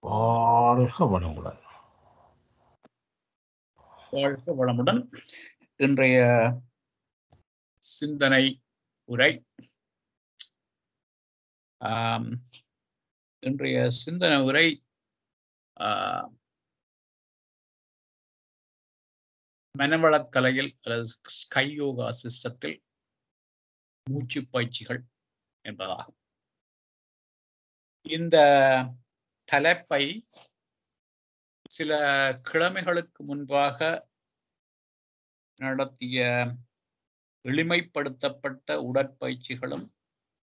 வாழ்க வளமுடன். வாழ்க வளமுடன். இன்றைய சிந்தனை உரை. இன்றைய சிந்தனை உரை மனவளக்கலையில் அல்லது ஸ்கை யோகா சிஸ்டத்தில் மூச்சு பயிற்சிகள் என்பதாகும். இந்த தலைப்பை சில கிழமைகளுக்கு முன்பாக நடத்திய எளிமைப்படுத்தப்பட்ட உடற்பயிற்சிகளும்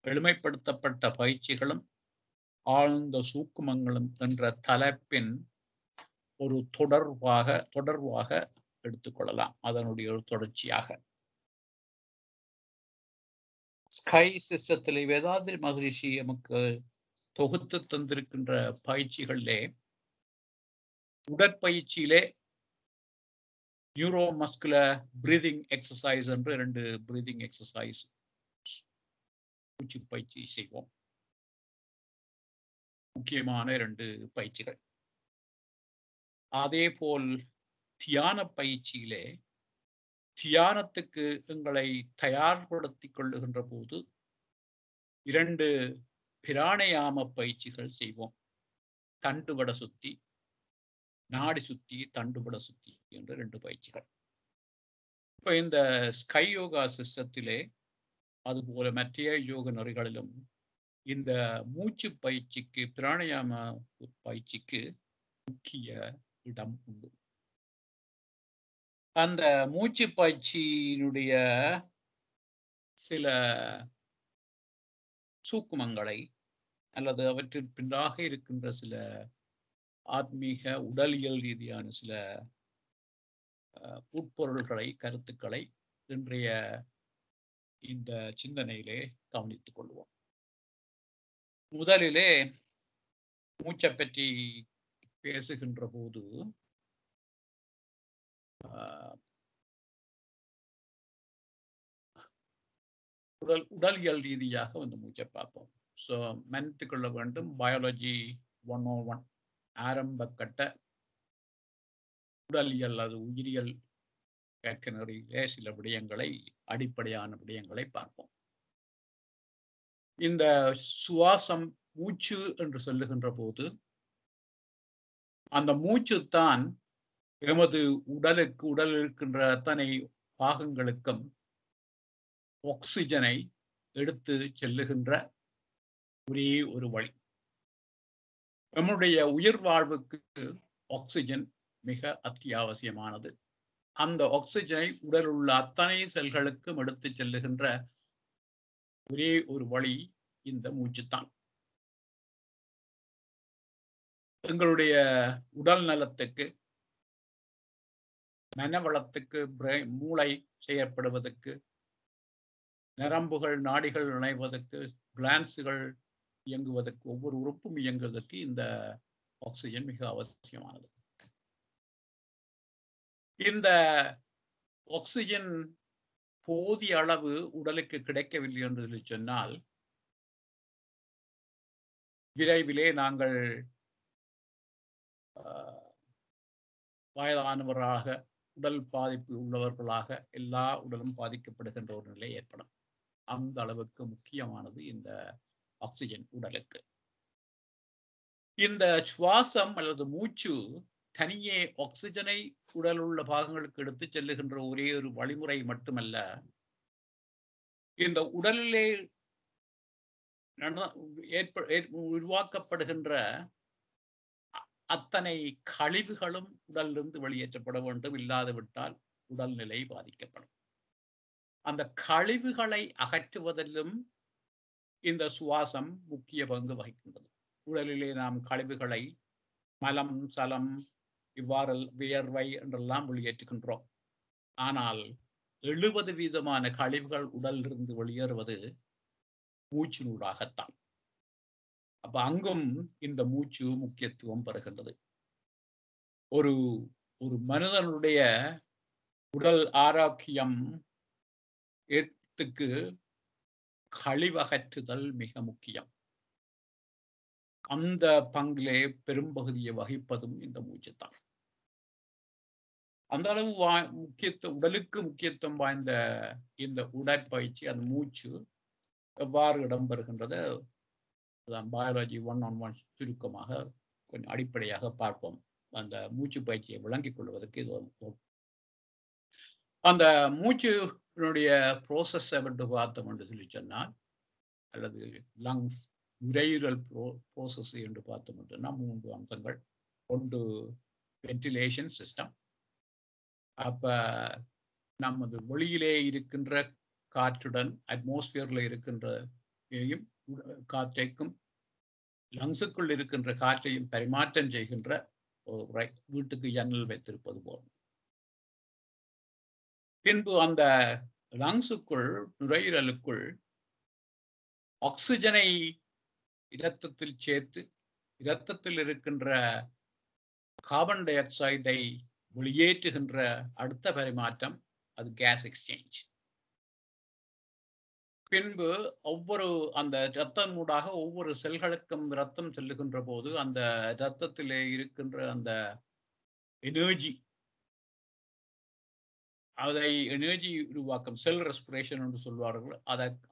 எளிமைப்படுத்தப்பட்ட பயிற்சிகளும் ஆழ்ந்த சூக்குமங்களும் என்ற தலைப்பின் ஒரு தொடர்பாக எடுத்துக்கொள்ளலாம். அதனுடைய ஒரு தொடர்ச்சியாக ஸ்கை சிஸ்டத்திலே வேதாத்ரி மகரிஷி நமக்கு தொகுத்து தந்திருக்கின்ற பயிற்சிகளிலே உடற்பயிற்சியிலே நியூரோ மஸ்குலர் பிரீதிங் எக்ஸசைஸ் என்று 2 பிரீதிங் எக்ஸசைஸ் மூச்சு பயிற்சி செய்வோம். முக்கியமான 2 பயிற்சிகள். அதே போல் தியான பயிற்சியிலே தியானத்துக்கு எங்களை தயார்படுத்திக் கொள்ளுகின்ற போது 2 பிராணயாம பயிற்சிகள் செய்வோம். தண்டுவட சுத்தி, நாடி சுத்தி, தண்டுவட சுத்தி என்ற 2 பயிற்சிகள். இப்போ இந்த ஸ்கை யோகா சிஸ்டத்திலே அதுபோல மற்ற யோக நெறிகளிலும் இந்த மூச்சு பயிற்சிக்கு பிராணயாம பயிற்சிக்கு முக்கிய இடம் உண்டு. அந்த மூச்சு பயிற்சியினுடைய சில சூக்குமங்களை அல்லது அவற்றின் பின்னாக இருக்கின்ற சில ஆத்மீக உடலியல் ரீதியான சில உட்பொருள்களை கருத்துக்களை இன்றைய இந்த சிந்தனையிலே கவனித்துக் கொள்வோம். முதலிலே மூச்சை பற்றி பேசுகின்ற போது உடலியல் ரீதியாக வந்து மூச்சை பார்ப்போம். ஸோ மன்னித்துக் கொள்ள வேண்டும், பயாலஜி 101 ஆரம்ப கட்ட உடலியல் அது உயிரியல் நெறியிலே சில விடயங்களை அடிப்படையான விடயங்களை பார்ப்போம். இந்த சுவாசம் மூச்சு என்று சொல்லுகின்ற போது அந்த மூச்சு தான் எமது உடலில் இருக்கின்ற அத்தனை பாகங்களுக்கும் ஆக்சிஜனை எடுத்து செல்லுகின்ற ஒரே ஒரு வழி. நம்முடைய உயிர் வாழ்வுக்கு ஆக்சிஜன் மிக அத்தியாவசியமானது. அந்த ஆக்சிஜனை உடல் உள்ள அத்தனை செல்களுக்கும் எடுத்து செல்லுகின்ற ஒரே ஒரு வழி இந்த மூச்சுத்தான். எங்களுடைய உடல் நலத்துக்கு, மனவளத்துக்கு, மூளை செயற்படுவதற்கு, நரம்புகள் நாடிகள் இணைவதற்கு, கிளான்ஸுகள் இயங்குவதற்கு, ஒவ்வொரு உறுப்பும் இயங்குவதற்கு இந்த ஆக்சிஜன் மிக அவசியமானது. இந்த ஆக்சிஜன் போதிய அளவு உடலுக்கு கிடைக்கவில்லை என்று சொன்னால் விரைவிலே நாங்கள் வயதானவராக, உடல் பாதிப்பு உள்ளவர்களாக, எல்லா உடலும் பாதிக்கப்படுகின்ற ஒரு நிலை ஏற்படும். அந்த அளவுக்கு முக்கியமானது இந்த ஆக்சிஜன் உடலுக்கு. இந்த சுவாசம் அல்லது மூச்சு தனியே ஆக்சிஜனை உடல் உள்ள பாகங்களுக்கு எடுத்து செல்லுகின்ற ஒரே ஒரு வழிமுறை மட்டுமல்ல, இந்த உடலிலே உருவாக்கப்படுகின்ற அத்தனை கழிவுகளும் உடலிலிருந்து வெளியேற்றப்பட வேண்டும். இல்லாது விட்டால் உடல்நிலை பாதிக்கப்படும். அந்த கழிவுகளை அகற்றுவதிலும் இந்த சுவாசம் முக்கிய பங்கு வகிக்கின்றது. உடலிலே நாம் கழிவுகளை மலம், சலம், இவ்வாறு வியர்வை என்றெல்லாம் வெளியேற்றுகின்றோம். ஆனால் 70% கழிவுகள் உடலிலிருந்து வெளியேறுவது மூச்சினூடாகத்தான். அப்ப அங்கும் இந்த மூச்சு முக்கியத்துவம் பெறுகின்றது. ஒரு மனிதனுடைய உடல் ஆரோக்கியம் கழிவகற்றுதல் மிக முக்கியம். அந்த பங்கிலே பெரும்பகுதியை வகிப்பதும் இந்த மூச்சு தான். அந்த அளவு உடலுக்கு முக்கியத்துவம் வாய்ந்த இந்த உடற்பயிற்சி, அந்த மூச்சு எவ்வாறு இடம்பெறுகின்றது, பயாலஜி 1-on-1 சுருக்கமாக கொஞ்சம் அடிப்படையாக பார்ப்போம். அந்த மூச்சு பயிற்சியை விளங்கிக் கொள்வதற்கு இது அந்த மூச்சுடைய ப்ரோசஸ் என்று பார்த்தோம் என்று சொல்லி சொன்னால், அல்லது லங்ஸ் நுரையீரல் ப்ரோசஸ் என்று பார்த்தோம் என்றால் 3 அம்சங்கள். ஒன்று வென்டிலேஷன் சிஸ்டம். அப்ப நமது வெளியிலே இருக்கின்ற காற்றுடன் அட்மாஸ்பியர்ல இருக்கின்ற காற்றைக்கும் லங்ஸுக்குள் இருக்கின்ற காற்றையும் பரிமாற்றம் செய்கின்ற ஒரு வீட்டுக்கு ஜன்னல் வைத்திருப்பது போல். பின்பு அந்த லங்ஸுக்குள் நுரையீரலுக்குள் ஆக்சிஜனை இரத்தத்தில் சேர்த்து இரத்தத்தில் இருக்கின்ற கார்பன் டை ஆக்சைடை வெளியேற்றுகின்ற அடுத்த பரிமாற்றம் அது கேஸ் எக்ஸ்சேஞ்ச். பின்பு அந்த இரத்தம் ஊடாக ஒவ்வொரு செல்களுக்கும் இரத்தம் செல்லுகின்ற போது அந்த இரத்தத்திலே இருக்கின்ற அந்த எனர்ஜி, அதை எனர்ஜி உருவாக்கம் செல் ரெஸ்பிரேஷன் என்று சொல்வார்கள்.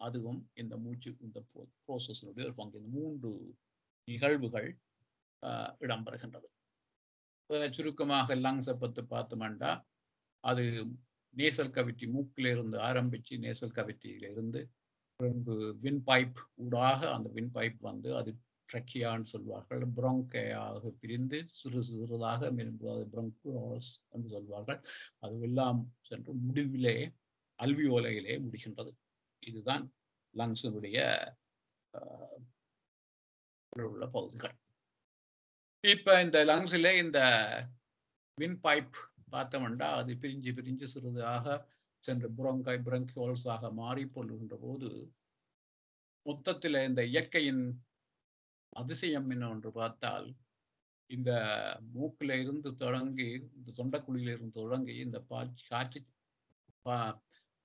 அதுவும் இந்த மூச்சு இந்த ப்ரோசஸினுடைய ஒரு பங்கு. 3 நிகழ்வுகள் இடம்பெறுகின்றது. சுருக்கமாக லங்ஸை பற்றி பார்த்தோம்னா, அது நேசல் கவிட்டி, மூக்கில இருந்து ஆரம்பிச்சு நேசல் கவிட்டியில இருந்து வின் பைப் ஊடாக அந்த வின் பைப் வந்து அது ட்ரக்கியான்னு சொல்வார்கள், புரோங்கையாக பிரிந்து சிறு சிறிதாக புரோங்கோல்ஸ் என்று சொல்வார்கள். அதுவெல்லாம் சென்று முடிவிலே அல்வியோலையிலே முடிகின்றது. இதுதான் லங்ஸினுடைய உள்ள பகுதிகள். இப்ப இந்த லங்ஸிலே இந்த வின் பைப் பார்த்தோம்னா அது பிரிஞ்சு பிரிஞ்சு சிறிதாக சென்று பிரங்கியோல்ஸாக மாறி கொள்கின்ற போது மொத்தத்தில் இந்த இயற்கையின் அதிசயம் என்னவென்று பார்த்தால், இந்த மூக்கில இருந்து தொடங்கி இந்த தொண்டக்குழியில இருந்து தொடங்கி இந்த காற்று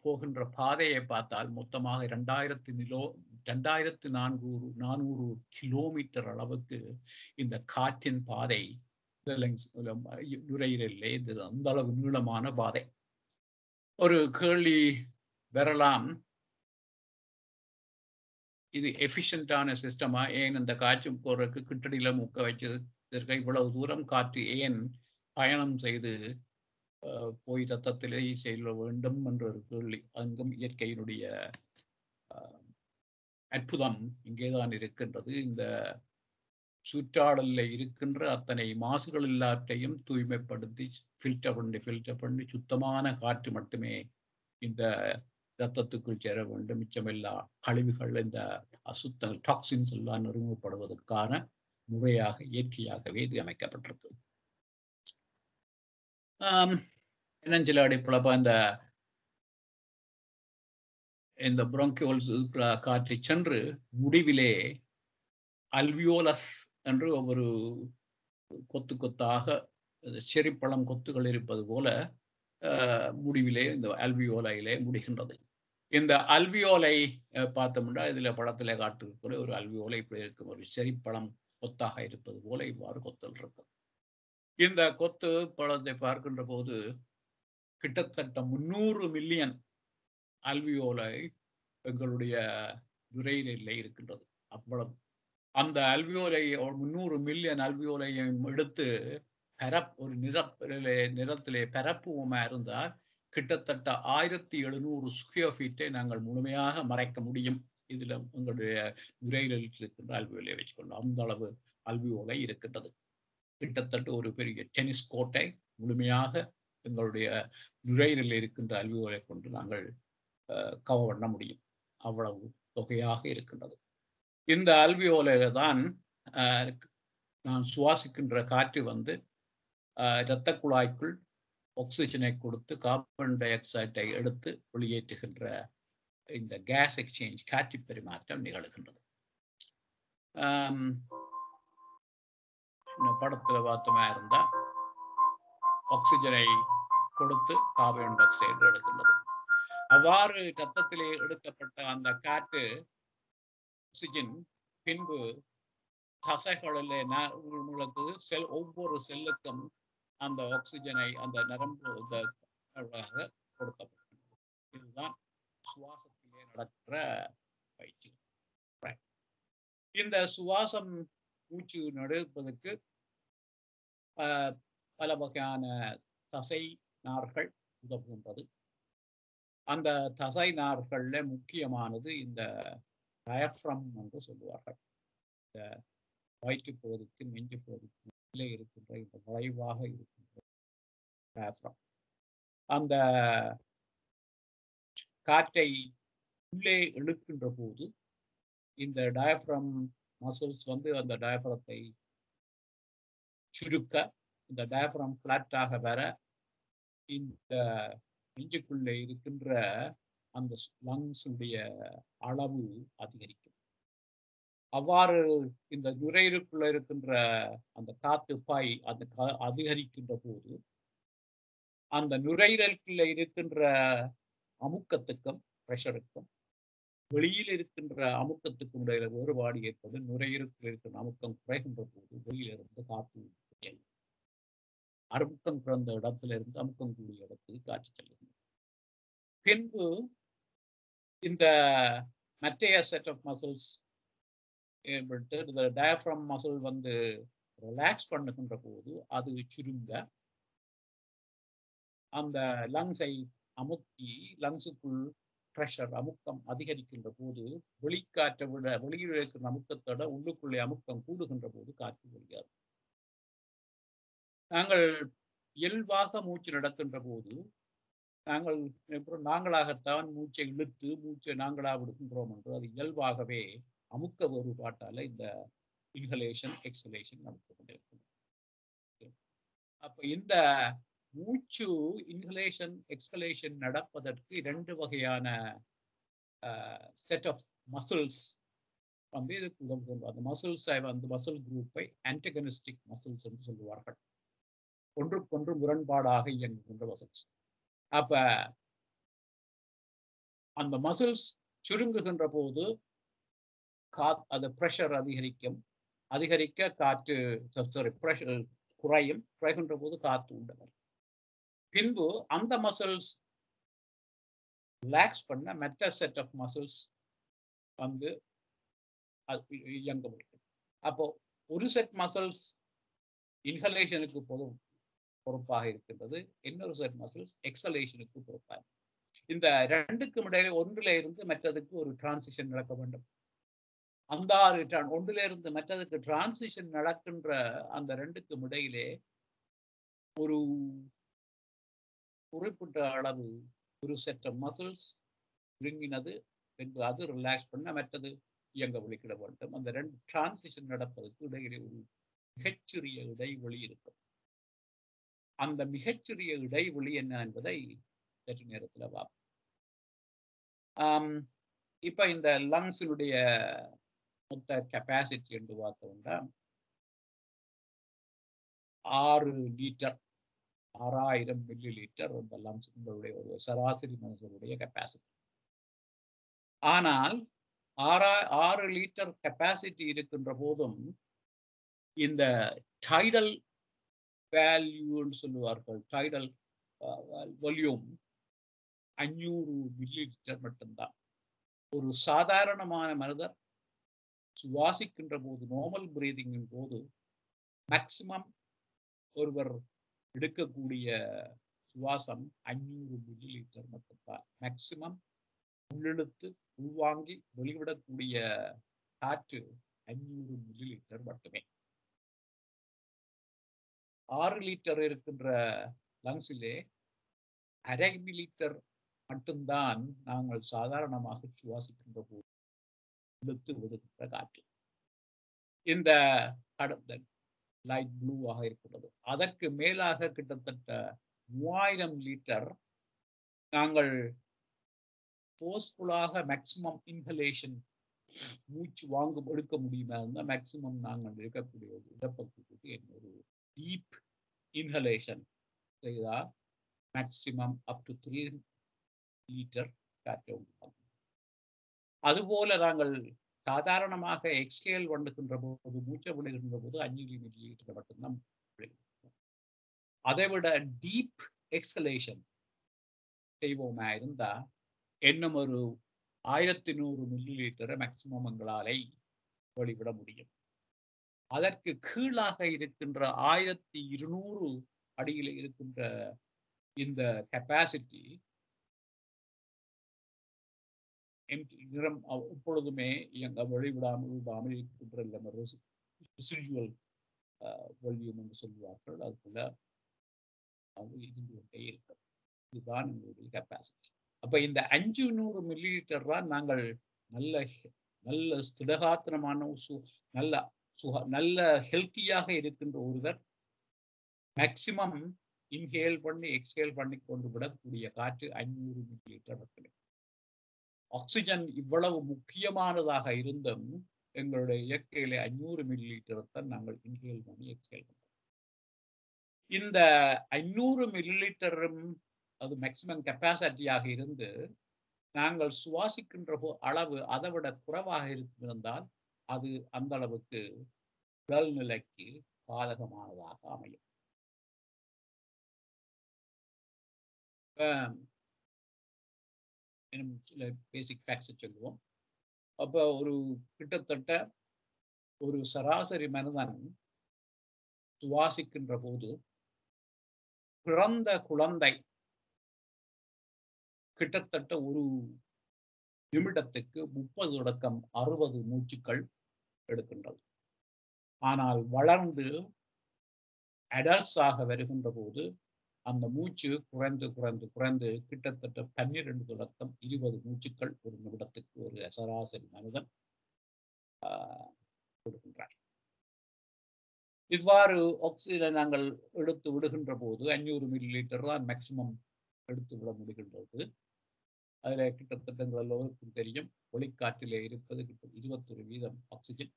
போகின்ற பாதையை பார்த்தால் மொத்தமாக 2400 கிலோமீட்டர் அளவுக்கு இந்த காற்றின் பாதை நுரையீரலிலே அந்த அளவு நீளமான பாதை. ஒரு கேள்வி வரலாம், இது எஃபிஷியன்டான சிஸ்டமா? ஏன் இந்த காற்று போறதுக்கு கிட்டடியில மூக்க வச்சதற்கு இவ்வளவு தூரம் காற்று ஏன் பயணம் செய்து போய் ரத்தத்திலே செல்ல வேண்டும் என்ற ஒரு கேள்வி. அங்கும் இயற்கையினுடைய அற்புதம் இங்கேதான் இருக்கின்றது. இந்த சுற்றாடலில் இருக்கின்ற அத்தனை மாசுகள் எல்லாத்தையும் தூய்மைப்படுத்தி ஃபில்டர் பண்ணி சுத்தமான காற்று மட்டுமே இந்த ரத்தத்துக்குள் சேர வேண்டும். மிச்சமெல்லா கழிவுகள், இந்த அசுத்த டாக்ஸின்ஸ் எல்லாம் நிறுவப்படுவதற்கான முறையாக இயற்கையாகவே இது அமைக்கப்பட்டிருக்கு. சில அடிப்பளப்ப இந்த புரோங்கியோல்ஸ் காற்றை சென்று முடிவிலே அல்வியோலஸ் என்று ஒவ்வொரு கொத்து கொத்தாக செரிப்பழம் கொத்துகள் இருப்பது போல முடிவிலே இந்த அல்வியோலையிலே முடிகின்றது. இந்த அல்வியோலை பார்த்தோம்னா இதுல படத்துல காட்டிருக்கிற ஒரு அல்வியோலை இப்படி இருக்கும், ஒரு செரிப்பழம் கொத்தாக இருப்பது போல இவ்வாறு கொத்தல் இருக்கும். இந்த கொத்து பழத்தை பார்க்கின்ற போது கிட்டத்தட்ட 300 மில்லியன் அல்வியோலை எங்களுடைய நுரையீரலில் இருக்கின்றது. அவ்வளவு அந்த அல்வியோலை 300 மில்லியன் அல்வியோலையும் எடுத்து ஒரு நிறத்திலே பரப்புவமா இருந்தால் கிட்டத்தட்ட 1700 ஸ்கொயர் ஃபீட்டை நாங்கள் முழுமையாக மறைக்க முடியும். இதுல உங்களுடைய நுரையீரலில் இருக்கின்ற அல்வியோலை வச்சுக்கொள்ளலாம். அந்த அளவு அல்வியோலை இருக்கின்றது. கிட்டத்தட்ட ஒரு பெரிய டென்னிஸ் கோட்டை முழுமையாக எங்களுடைய நுரையீரலில் இருக்கின்ற அல்வியோலை கொண்டு நாங்கள் கவர் பண்ண முடியும். அவ்வளவு தொகையாக இருக்கின்றது. இந்த அல்வியோலையில தான் நான் சுவாசிக்கின்ற காற்று வந்து இரத்த குழாய்க்குள் ஆக்சிஜனை கொடுத்து கார்பன் டை ஆக்சைடை எடுத்து வெளியேற்றுகின்ற இந்த கேஸ் எக்ஸ்சேஞ்ச், காற்று பரிமாற்றம் நிகழ்கின்றது. படத்துல பார்த்தோமா இருந்தா ஆக்சிஜனை கொடுத்து கார்பன் டை ஆக்சைடு எடுக்கின்றது. அவ்வாறு ரத்தத்திலே எடுக்கப்பட்ட அந்த காற்று ஆக்சிஜன் பின்பு தசைகளில் உங்களுக்கு ஒவ்வொரு செல்லுக்கும் அந்த ஆக்சிஜனை அந்த நரம்பு கொடுக்கப்படும். இதுதான் சுவாசத்திலே நடக்கிற பயிற்சி. இந்த சுவாசம் மூச்சு நடப்பதற்கு பல வகையான தசை நார்கள் உதவுகின்றது. அந்த தசை நார்கள்ல முக்கியமானது இந்த டயப்ரம் என்று சொல்லுவார்கள். இந்த வயிற்று பகுதிக்கு நெஞ்சு பகுதிக்கு உள்ளே இருக்கின்ற இந்த வளைவாக இருக்கின்ற டயப்ரம், அந்த காற்றை உள்ளே இழுக்கின்ற போது இந்த டயப்ரம் மசில்ஸ் அந்த டயப்ரத்தை சுருக்க, இந்த டயப்ரம் பிளாட்டாக வர இந்த நெஞ்சுக்குள்ளே இருக்கின்ற அந்த லங்ஸ் உடைய அளவு அதிகரிக்கும். அவ்வாறு இந்த நுரையீரலுக்குள்ள இருக்கின்ற அந்த காத்து பாய் அந்த அதிகரிக்கின்ற போது அந்த நுரையீரலுக்குள்ள இருக்கின்ற அமுக்கத்துக்கும் பிரஷருக்கும் வெளியில் இருக்கின்ற அமுக்கத்துக்கும் இடையில வேறுபாடு ஏற்பது. நுரையீரலுக்குள் இருக்கின்ற அமுக்கம் குறைகின்ற போது வெளியிலிருந்து காற்று அமுக்கம் குறைந்த இடத்துல இருந்து அமுக்கம் கூடிய இடத்துக்கு காற்று செல்லுகிறது. பின்பு இந்த மற்றைய செட் ஆஃப் மசில்ஸ் இந்த டயப்ரம் மசில் ரிலாக்ஸ் பண்ணுகின்ற போது அது சுருங்க அந்த லங்ஸை அமுக்கி லங்ஸுக்குள் பிரஷர் அமுக்கம் அதிகரிக்கின்ற போது வெளிக்காற்றை விட வெளியில் இருக்கிற அமுக்கத்தோட உள்ளுக்குள்ளே அமுக்கம் கூடுகின்ற போது காற்று வெளியாது. நாங்கள் இயல்பாக மூச்சு நடக்கின்ற போது நாங்களாகத்தான் மூச்சை இழுத்து மூச்சை நாங்களாக விடுகின்றோம் என்று அது இயல்பாகவே அமுக்க வேறுபாட்டால இந்த இன்ஹலேஷன் எக்ஸலேஷன் நடந்து கொண்டிருக்கும். அப்ப இந்த மூச்சு இன்ஹலேஷன் எக்ஸலேஷன் நடப்பதற்கு 2 வகையான செட் ஆஃப் மசில்ஸ் இதுக்கு உதவுகின்றோம். அந்த மசில்ஸை மசில் குரூப்பை ஆன்டகனிஸ்டிக் மசில்ஸ் என்று சொல்லுவார்கள். ஒன்றுக்கொன்று முரண்பாடாக இயங்குகின்ற மசில்ஸ். அப்ப அந்த மசில்ஸ் சுருங்குகின்ற போது அது பிரஷர் அதிகரிக்க காற்று பிரஷர் குறைகின்ற போது காற்று உண்டவர். பின்பு அந்த மசில்ஸ் ரிலாக்ஸ் பண்ண மற்ற செட் ஆஃப் மசில்ஸ் இயங்க முடியும். அப்போ ஒரு செட் மசில்ஸ் இன்ஹலேஷனுக்கு பொறுப்பாக இருக்கின்றது, இன்னொரு செட் மசில்ஸ் எக்ஸலேஷனுக்கு பொறுப்பாக. இந்த 2க்கும் இடையில ஒன்றில இருந்து மற்றதுக்கு ஒரு டிரான்சிஷன் நடக்க வேண்டும். அந்த ஒன்றில இருந்து மற்றதுக்கு டிரான்சிஷன் நடக்கின்ற அந்த 2க்கும் இடையிலே ஒரு குறிப்பிட்ட அளவு ஒரு செட் ஆஃப் மசில்ஸ் சுருங்கினது என்று அது ரிலாக்ஸ் பண்ண மற்றது இயங்க விழிக்கிட வேண்டும். அந்த 2 டிரான்சிஷன் நடப்பதற்கு இடையிலே ஒரு மிகச்சிறிய இடைவெளி இருக்கும். அந்த மிகச்சிறிய இடைவெளி என்ன என்பதை சற்று நேரத்தில் பார்ப்போம். இப்ப இந்த லங்ஸினுடைய மொத்த கெப்பாசிட்டி என்று பார்த்தோம்னா 6 லிட்டர் 6000 மில்லி லிட்டர் இந்த லங்ஸுடைய ஒரு சராசரி மனுஷனுடைய கெப்பாசிட்டி. ஆனால் 6 லிட்டர் கெப்பாசிட்டி இருக்கின்ற போதும் இந்த டைடல் வேல்யூன்னு சொல்லுவார்கள், டைடல் வால்யூம் 500 மில்லி லிட்டர் மட்டும்தான். ஒரு சாதாரணமான மனிதர் சுவாசிக்கின்ற போது நார்மல் பிரீதிங்கின் போது மேக்சிமம் ஒருவர் எடுக்கக்கூடிய சுவாசம் 500 மில்லி லிட்டர் மட்டும்தான். மேக்சிமம் உள்ளிழுத்து உள்வாங்கி வெளிவிடக்கூடிய காற்று 500 மில்லி லிட்டர் மட்டுமே. 6 லிட்டர் இருக்கின்ற லங்ஸிலே 1/2 மில்லிலிட்டர் மட்டும்தான் நாங்கள் சாதாரணமாக சுவாசிக்கின்ற போது இழுத்து விடுகின்ற காற்று. இந்த கடத்தல் லைட் ப்ளூவாக இருக்கிறது. அதற்கு மேலாக கிட்டத்தட்ட 3000 லிட்டர் நாங்கள் ஃபோர்ஸ்ஃபுல்லாக மேக்சிமம் இன்ஹலேஷன் மூச்சு எடுக்க முடியுமா இருந்தால் மேக்சிமம் நாங்கள் இருக்கக்கூடிய இடப்பகுதிக்கு ஒரு டீப் இன்ஹலேஷன் செய்தால் மேக்சிமம் அப் டு 3 லிட்டர் காற்றை உண்டாகும். அதுபோல நாங்கள் சாதாரணமாக எக்ஸ்கேல் பண்ணுகின்ற போது மூச்சை விடுகின்ற போது 5 மில்லி லிட்டர் மட்டும்தான். அதை விட டீப் எக்ஸ்கலேஷன் செய்வோமா இருந்தா இன்னும் ஒரு 1100 மில்லி லிட்டரை மேக்சிமம் எங்களாலை வெளிவிட முடியும். அதற்கு கீழாக இருக்கின்ற 1200 அடியில் இருக்கின்ற இந்த கெப்பாசிட்டி எப்பொழுதுமே வெளிவிடாமல் இருக்கின்ற ரெசிடுவல் வால்யூம் என்று சொல்வார்கள். அதுக்குள்ள இருந்து கொண்டே இருக்கும். இதுதான் எங்களுடைய கெப்பாசிட்டி. அப்ப இந்த 500 மில்லி லிட்டர் தான் நாங்கள் நல்ல திடகாத்திரமான நல்ல ஹெல்த்தியாக இருக்கின்ற ஒருவர் மேக்சிமம் இன்ஹேல் பண்ணி எக்ஸ்ஹேல் பண்ணி கொண்டு விடக்கூடிய காற்று 500 மில்லி லிட்டர் மட்டுமே. ஆக்சிஜன் இவ்வளவு முக்கியமானதாக இருந்தும் எங்களுடைய இயற்கையிலே 500 மில்லி லிட்டர் தான் நாங்கள் இன்ஹேல் பண்ணி எக்ஸ்ஹேல் பண்றோம். இந்த 500 மில்லி லிட்டரும் அது மேக்சிமம் கெப்பாசிட்டியாக இருந்து நாங்கள் சுவாசிக்கின்ற அளவு அதை விட குறைவாக இருந்தால் அது அந்த அளவுக்கு உடல்நிலைக்கு பாதகமானதாக அமையும். சில பேசிக் ஃபேக்ட்ஸ் சொல்லுவோம். அப்ப கிட்டத்தட்ட ஒரு சராசரி மனிதன் சுவாசிக்கின்ற போது பிறந்த குழந்தை கிட்டத்தட்ட ஒரு நிமிடத்துக்கு 30 தொடக்கம் 60 மூச்சுக்கள் எடுக்கின்றது. ஆனால் வளர்ந்து அடல்ட்ஸாக வருகின்ற போது அந்த மூச்சு குறைந்து கிட்டத்தட்ட 12 தொடக்கம் 20 மூச்சுக்கள் ஒரு நிமிடத்துக்கு ஒரு சராசரி மனிதன் கொடுக்கின்றார். இவ்வாறு ஆக்சிஜனை நாங்கள் எடுத்து விடுகின்ற போது 500 மில்லி லிட்டர் தான் மேக்சிமம் எடுத்து விட முடிகின்றது. அதுல கிட்டத்தட்ட எல்லோருக்கும் தெரியும், ஒளிக்காற்றிலே இருப்பது 21% ஆக்சிஜன்.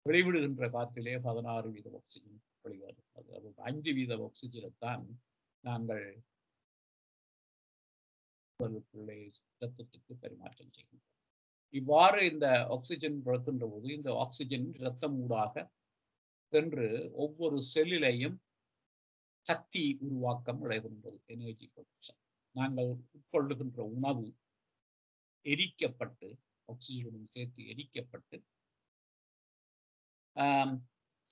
வெளிவிடுகின்ற காற்றிலே 16% ஆக்சிஜன் வெளிவருகிறது. 5% ஆக்சிஜனை தான் நாங்கள் இரத்தத்துக்கு பரிமாற்றம் செய்கின்றோம். இவ்வாறு இந்த ஆக்சிஜன் வளர்க்கின்ற போது இந்த ஆக்சிஜன் இரத்தம் ஊடாக சென்று ஒவ்வொரு செல்லிலையும் சக்தி உருவாக்கம் நடைபெறுகிறது. Energy production. நாங்கள் உட்கொள்ளுகின்ற உணவு எரிக்கப்பட்டு ஆக்சிஜனுடன் சேர்த்து எரிக்கப்பட்டு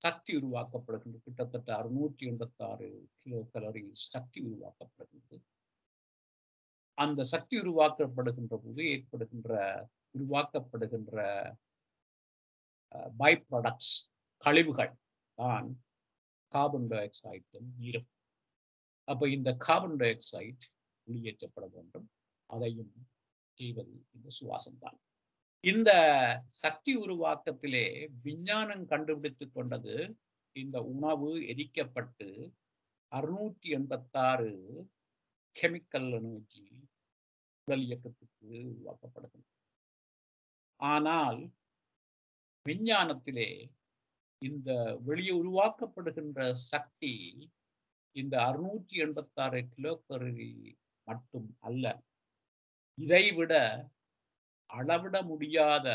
சக்தி உருவாக்கப்படுகின்ற கிட்டத்தட்ட 686 கிலோ கலோரி சக்தி உருவாக்கப்படுகின்றது. அந்த சக்தி உருவாக்கப்படுகின்ற போது உருவாக்கப்படுகின்ற பை ப்ராடக்ட்ஸ் கழிவுகள் தான் கார்பன் டை ஆக்சைடும் நீரும். அப்ப இந்த கார்பன் டை ஆக்சைடு வெளியேற்றப்பட வேண்டும். அதையும் செய்வது இந்த சுவாசம் தான். இந்த சக்தி உருவாக்கத்திலே விஞ்ஞானம் கண்டுபிடித்துக் கொண்டது, இந்த உணவு எரிக்கப்பட்டு 686 கெமிக்கல் எனர்ஜி உடல் இயக்கத்துக்கு உருவாக்கப்படுகிறது. ஆனால் விஞ்ஞானத்திலே இந்த வெளியே உருவாக்கப்படுகின்ற சக்தி இந்த 686 கிலோ கலோரி மட்டும் அல்ல, இதைவிட அளவிட முடியாத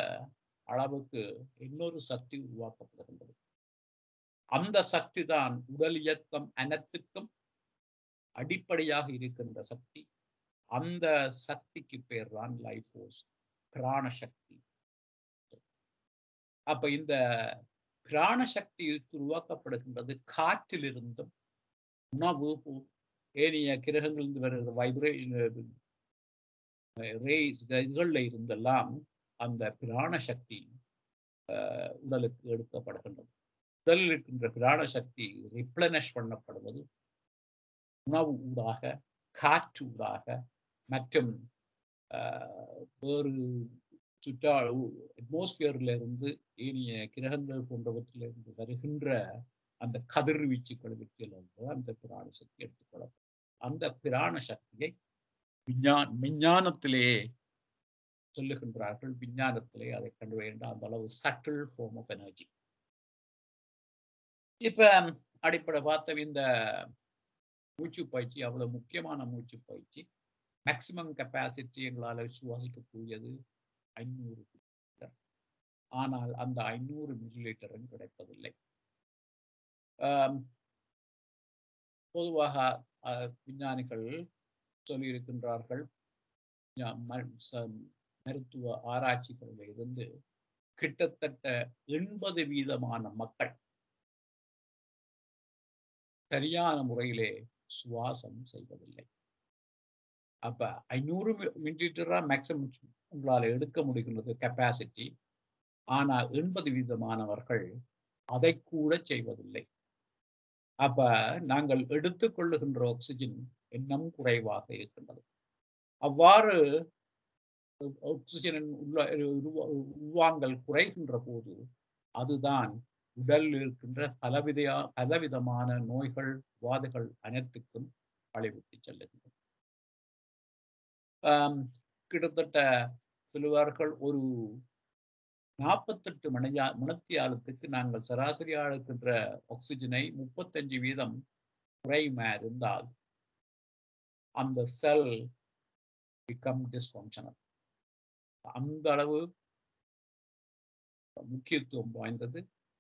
அளவுக்கு இன்னொரு சக்தி உருவாக்கப்படுகின்றது. அந்த சக்தி தான் உடல் இயக்கம் அனைத்துக்கும் அடிப்படையாக இருக்கின்ற சக்தி. அந்த சக்திக்கு பேர் தான் லைஃப் ஃபோர்ஸ், பிராணசக்தி. அப்ப இந்த பிராணசக்தி உருவாக்கப்படுகின்றது காற்றிலிருந்தும் உணவு ஏனைய கிரகங்களிலிருந்து வருகிற வைப்ரேஷன் இதுகள்ல இருந்தெல்லாம் அந்த பிராணசக்தி உடலுக்கு எடுக்கப்படுகின்றது. உடலில் இருக்கின்ற பிராணசக்தி ரிப்ளனிஷ் பண்ணப்படுவது உணவு ஊடாக, காற்று ஊடாக மற்றும் வேறு அட்மாஸ்பியர்ல இருந்து ஏனைய கிரகங்கள் போன்றவற்றிலிருந்து வருகின்ற அந்த கதிர்வீச்சுக்களுக்கு அந்த பிராணசக்தி எடுத்துக்கொள்ளப்படும். அந்த பிராணசக்தியை விஞ்ஞானத்திலே சொல்லுகின்றார்கள். விஞ்ஞானத்திலே அதை கண்டு வேண்டாம், அந்த அளவு சட்டில் ஃபார்ம் ஆஃப் எனர்ஜி. இப்ப அடிப்படை பார்த்த இந்த மூச்சு பயிற்சி அவ்வளவு முக்கியமான மூச்சு பயிற்சி. மேக்சிமம் கெப்பாசிட்டி எங்களால் சுவாசிக்கக்கூடியது 500 மில்லிலிட்டர். ஆனால் அந்த 500 மில்லிலிட்டரும் கிடைப்பதில்லை. பொதுவாக விஞ்ஞானிகள் சொல்லியிருக்கின்றார்கள், மருத்துவ ஆராய்ச்சிகளில் இருந்து கிட்டத்தட்ட 80% மக்கள் சரியான முறையிலே சுவாசம் செய்வதில்லை. அப்ப 500 மில்லிலிட்டரா மேக்சிமம் உங்களால் எடுக்க முடிகின்றது கெப்பாசிட்டி. ஆனால் 80%மானவர்கள் அதை கூட செய்வதில்லை. அப்ப நாங்கள் எடுத்துக்கொள்ளுகின்ற ஆக்சிஜன் இன்னும் குறைவாக இருக்கின்றது. அவ்வாறு ஆக்சிஜனின் உள்வாங்கல் குறைகின்ற போது அதுதான் உடலில் இருக்கின்ற பலவிதமான நோய்கள், வாதைகள் அனைத்துக்கும் வழிவிட்டு செல்லுகின்றன. கிட்டத்தட்ட சொல்லுவார்கள், ஒரு 48 மணித்தியாலத்துக்கு நாங்கள் சராசரியாக இருக்கின்ற ஆக்சிஜனை 35% குறையுமா இருந்தால் அந்த செல் become dysfunctional. அந்த அளவு முக்கியத்துவம் வாய்ந்தது.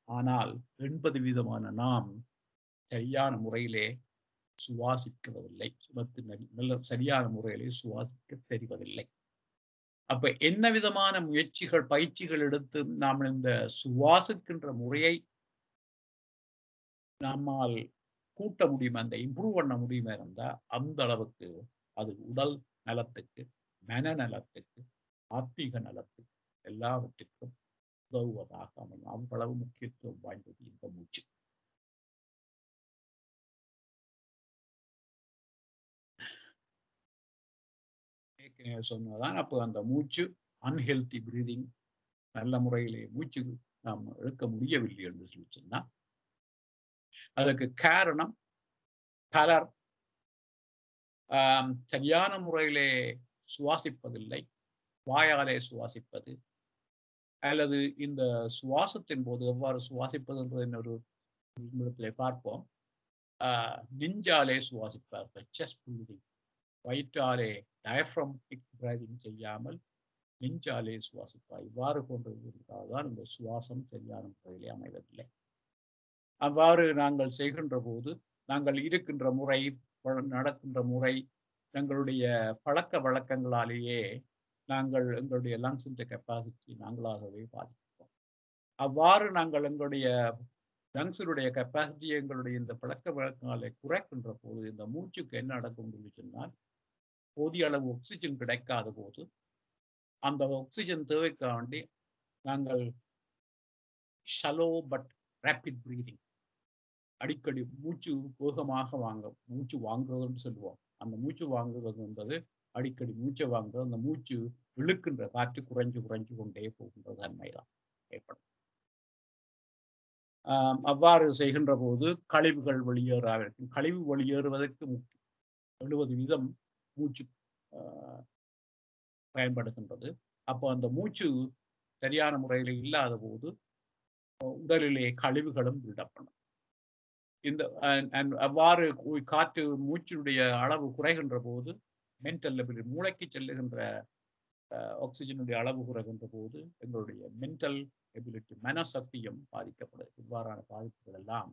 ஆனால் 80% நாம் சரியான முறையிலே சுவாசிக்கிறதில்லை, சரியான முறையிலே சுவாசிக்க தெரிவதில்லை. அப்ப என்ன விதமான முயற்சிகள், பயிற்சிகள் எடுத்து நாம் இந்த சுவாசிக்கின்ற முறையை நம்மால் கூட்ட முடியுமா, அந்த இம்ப்ரூவ் பண்ண முடியுமா இருந்தா அந்த அளவுக்கு அது உடல் நலத்துக்கு, மனநலத்துக்கு, ஆத்மீக நலத்துக்கு எல்லாவற்றுக்கும் உதவுவதாக அமையும். அவ்வளவு முக்கியத்துவம் வாய்ந்தது இந்த மூச்சு. ஏற்கனவே சொன்னதான், அப்போ அந்த மூச்சு அன்ஹெல்தி பிரீதிங், நல்ல முறையிலே மூச்சு நாம் எடுக்க முடியவில்லை என்று சொல்லி சொன்னா அதற்கு காரணம் பலர் சரியான முறையிலே சுவாசிப்பதில்லை, வாயாலே சுவாசிப்பது, அல்லது இந்த சுவாசத்தின் போது எவ்வாறு சுவாசிப்பது என்பதை ஒரு நிமிடத்திலே பார்ப்போம். நெஞ்சாலே சுவாசிப்பார்கள், செஸ்ட் பிரீதிங். வயிற்றாலே டயப்ரமெட்டிக் பிரீதிங் செய்யாமல் நெஞ்சாலே சுவாசிப்பார். இவ்வாறு போன்றதான் இந்த சுவாசம் சரியான முறையிலே அமைவதில்லை. அவ்வாறு நாங்கள் செய்கின்ற போது நாங்கள் இருக்கின்ற முறை, நடக்கின்ற முறை, எங்களுடைய பழக்க வழக்கங்களாலேயே நாங்கள் எங்களுடைய லங்ஸின் கெப்பாசிட்டி நாங்களாகவே பாதிப்போம். அவ்வாறு நாங்கள் எங்களுடைய லங்ஸினுடைய கெப்பாசிட்டி, எங்களுடைய இந்த பழக்க வழக்கங்களை குறைக்கின்ற போது இந்த மூச்சுக்கு என்ன நடக்கும் என்று சொன்னால், போதிய அளவு ஆக்சிஜன் கிடைக்காத போது அந்த ஆக்சிஜன் தேவைக்காண்டி நாங்கள் ஷலோ பட் ரேபிட் பிரீதிங், அடிக்கடி மூச்சு வேகமாக மூச்சு வாங்குறதுன்னு சொல்லுவோம். அந்த மூச்சு வாங்குறது என்பது அடிக்கடி மூச்சை வாங்குறது, அந்த மூச்சு இழுக்கின்ற காற்று குறைஞ்சு குறைஞ்சு கொண்டே போகின்ற தன்மைதான் ஏற்படும். அவ்வாறு செய்கின்ற போது கழிவுகள் வெளியேறாவிருக்கும். கழிவு வெளியேறுவதற்கு 70% மூச்சு பயன்படுகின்றது. அப்போ அந்த மூச்சு சரியான முறையில் இல்லாத போது உடலிலே கழிவுகளும் பில்டப் பண்ணும். இந்த அவ்வாறு காற்று மூச்சினுடைய அளவு குறைகின்ற போது மென்டல் லெவல், மூளைக்கு செல்லுகின்ற ஆக்சிஜனுடைய அளவு குறைகின்ற போது எங்களுடைய மென்டல் எபிலிட்டி, மனசக்தியும் பாதிக்கப்படுது. இவ்வாறான பாதிப்புகள் எல்லாம்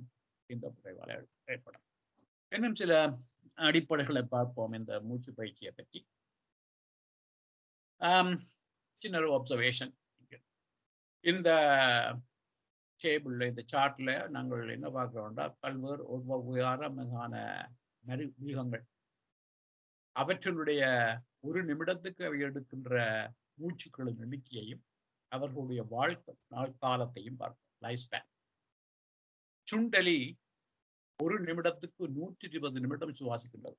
இந்த குறைவால் ஏற்படும். இன்னும் சில அடிப்படைகளை பார்ப்போம் இந்த மூச்சு பயிற்சியை பற்றி. சின்ன ஒரு அப்சர்வேஷன், இந்த டேபிள்ல, இந்த சார்ட்ல நாங்கள் என்ன பார்க்கிறோம்னா, பல்வேறு ஒவ்வொரு மிருகங்கள், அவற்றினுடைய ஒரு நிமிடத்துக்கு அவை எடுக்கின்ற மூச்சுக்களின் எண்ணிக்கையையும் அவர்களுடைய வாழ்க்கை காலத்தையும் பார்ப்போம், லைஃப் ஸ்பேன். சுண்டலி ஒரு நிமிடத்துக்கு 120 நிமிடம் சுவாசிக்கின்றது.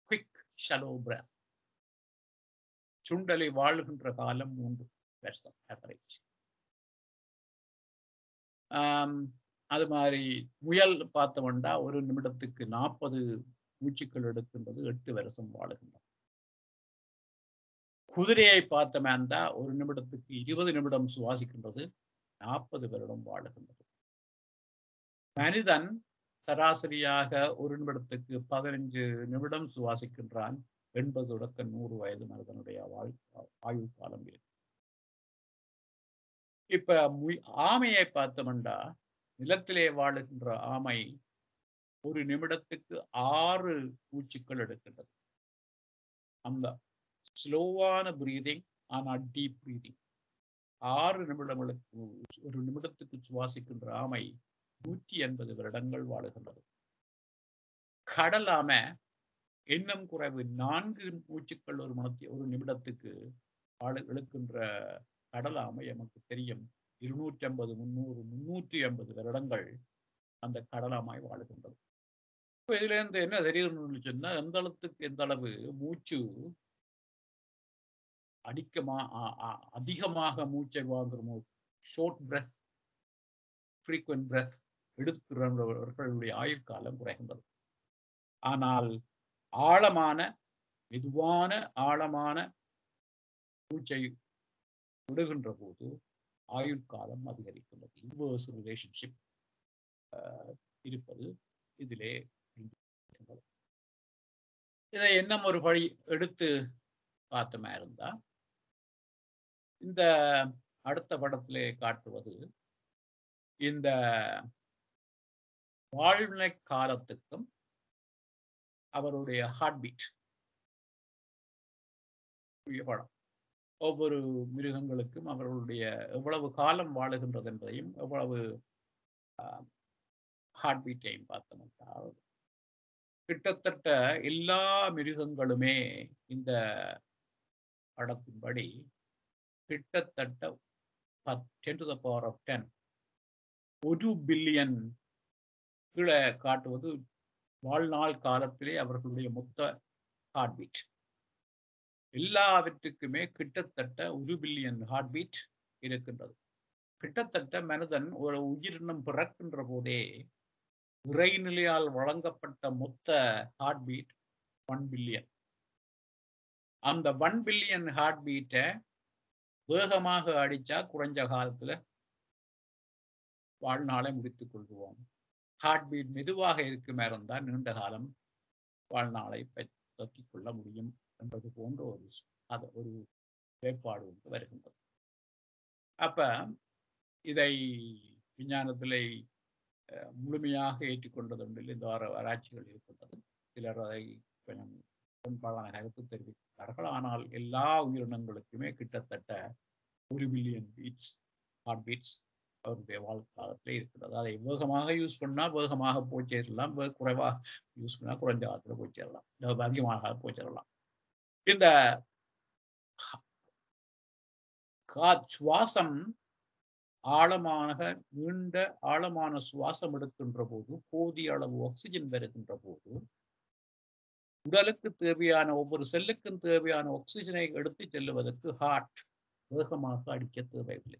Quick shallow breath. சுண்டலி வாழ்கின்ற காலம் 3 வருஷம் ஆவரேஜ். அது மாதிரி முயல் பார்த்தோம்னா ஒரு நிமிடத்துக்கு 40 மூச்சுக்கள் எடுக்கின்றது, 8 வருஷம் வாழுகின்றது. குதிரையை பார்த்தோம்னா ஒரு நிமிடத்துக்கு 20 நிமிடம் சுவாசிக்கின்றது, 40 வருடம் வாழுகின்றது. மனிதன் சராசரியாக ஒரு நிமிடத்துக்கு 15 நிமிடம் சுவாசிக்கின்றான், 80 தொடக்க 100 வயது மனிதனுடைய ஆயுள் காலம் இருக்கு. இப்ப ஆமையை பார்த்தோம்னா, நிலத்திலே வாழுகின்ற ஆமை ஒரு நிமிடத்துக்கு 6 மூச்சுக்கள் எடுக்கின்றது. அந்த ஸ்லோவான பிரீதிங், ஆனா டீப் பிரீதிங். 6 நிமிடங்களுக்கு ஒரு நிமிடத்துக்கு சுவாசிக்கின்ற ஆமை 180 வருடங்கள் வாழுகின்றது. கடல் ஆமை இன்னும் குறைவு, 4 மூச்சுக்கள் ஒரு நிமிடத்துக்கு இழுக்கின்ற கடல் ஆமை நமக்கு தெரியும் 250, 300, 380 வருடங்கள் அந்த கடலாமாய் வாழுகின்றது. இப்போ இதுல இருந்து என்ன தெரியுதுன்னு சொன்னா, எந்த அளவு மூச்சு அதிகமாக மூச்சை வாங்குறோமோ, ஷார்ட் பிரெத், ஃப்ரீக்வென்ட் பிரெத் எடுக்கிறவர்களுடைய ஆயுள் காலம் குறைகின்றது. ஆனால் மெதுவான ஆழமான மூச்சை விடுகின்ற போது ஆயுள் காலம் அதிகரிக்கின்றது. இன்வர்ஸ் ரிலேஷன்ஷிப் இருப்பது இதிலே. இதை இன்னும் ஒரு வழி எடுத்து பார்த்தமா இருந்தா, இந்த அடுத்த படத்திலே காட்டுவது இந்த வாழ்நிலை காலத்துக்கும் அவருடைய ஹார்ட் பீட் படம். ஒவ்வொரு மிருகங்களுக்கும் அவர்களுடைய எவ்வளவு காலம் வாழுகின்றது என்பதையும் எவ்வளவு ஹார்ட் பீட்டையும் பார்த்தோம்னா, கிட்டத்தட்ட எல்லா மிருகங்களுமே இந்த படத்தின்படி கிட்டத்தட்ட 10 to the power of 10 1 billion கீழே காட்டுவது வாழ்நாள் காலத்திலே அவர்களுடைய மொத்த ஹார்ட் பீட். எல்லாவற்றுக்குமே கிட்டத்தட்ட 1 பில்லியன் ஹார்ட் பீட் இருக்கின்றது. கிட்டத்தட்ட மனிதன் ஒரு உயிரினம் பிறக்கின்ற போதே இறைநிலையால் வழங்கப்பட்ட மொத்த ஹார்ட் பீட் 1 பில்லியன். அந்த 1 பில்லியன் ஹார்ட் பீட்டை வேகமாக அடிச்சா குறைஞ்ச காலத்துல வாழ்நாளை முடித்துக் கொள்வோம். ஹார்ட் பீட் மெதுவாக இருக்குமே இருந்தால் நீண்ட காலம் வாழ்நாளை தக்கிக் கொள்ள முடியும் என்பது போன்ற ஒரு வேட்பாடு வருகின்றது. அப்ப இதை விஞ்ஞானத்திலே முழுமையாக ஏற்றுக்கொண்டது இந்த ஆராய்ச்சிகள் இருக்கின்றது. சிலர் அதை கொஞ்சம் பெரும்பாலான கருத்து தெரிவிக்கிறார்கள். ஆனால் எல்லா உயிரினங்களுக்குமே கிட்டத்தட்ட 1 பில்லியன் ஹார்ட் பீட்ஸ் அவருடைய வாழ்க்காலத்திலே இருக்கிறது. அதை வேகமாக யூஸ் பண்ணா வேகமாக போய் சேரலாம், குறைவாக யூஸ் பண்ணா குறைஞ்ச காலத்துல போய் சேரலாம், அதிகமாக போய் சேரலாம். இந்த சுவாசம் நீண்ட ஆழமான சுவாசம் எடுக்கின்ற போது, போதிய அளவு ஆக்சிஜன் வருகின்ற போது, உடலுக்கு தேவையான ஒவ்வொரு செல்லுக்கும் தேவையான ஆக்சிஜனை எடுத்து செல்லுவதற்கு ஹார்ட் வேகமாக அடிக்க தேவையில்லை.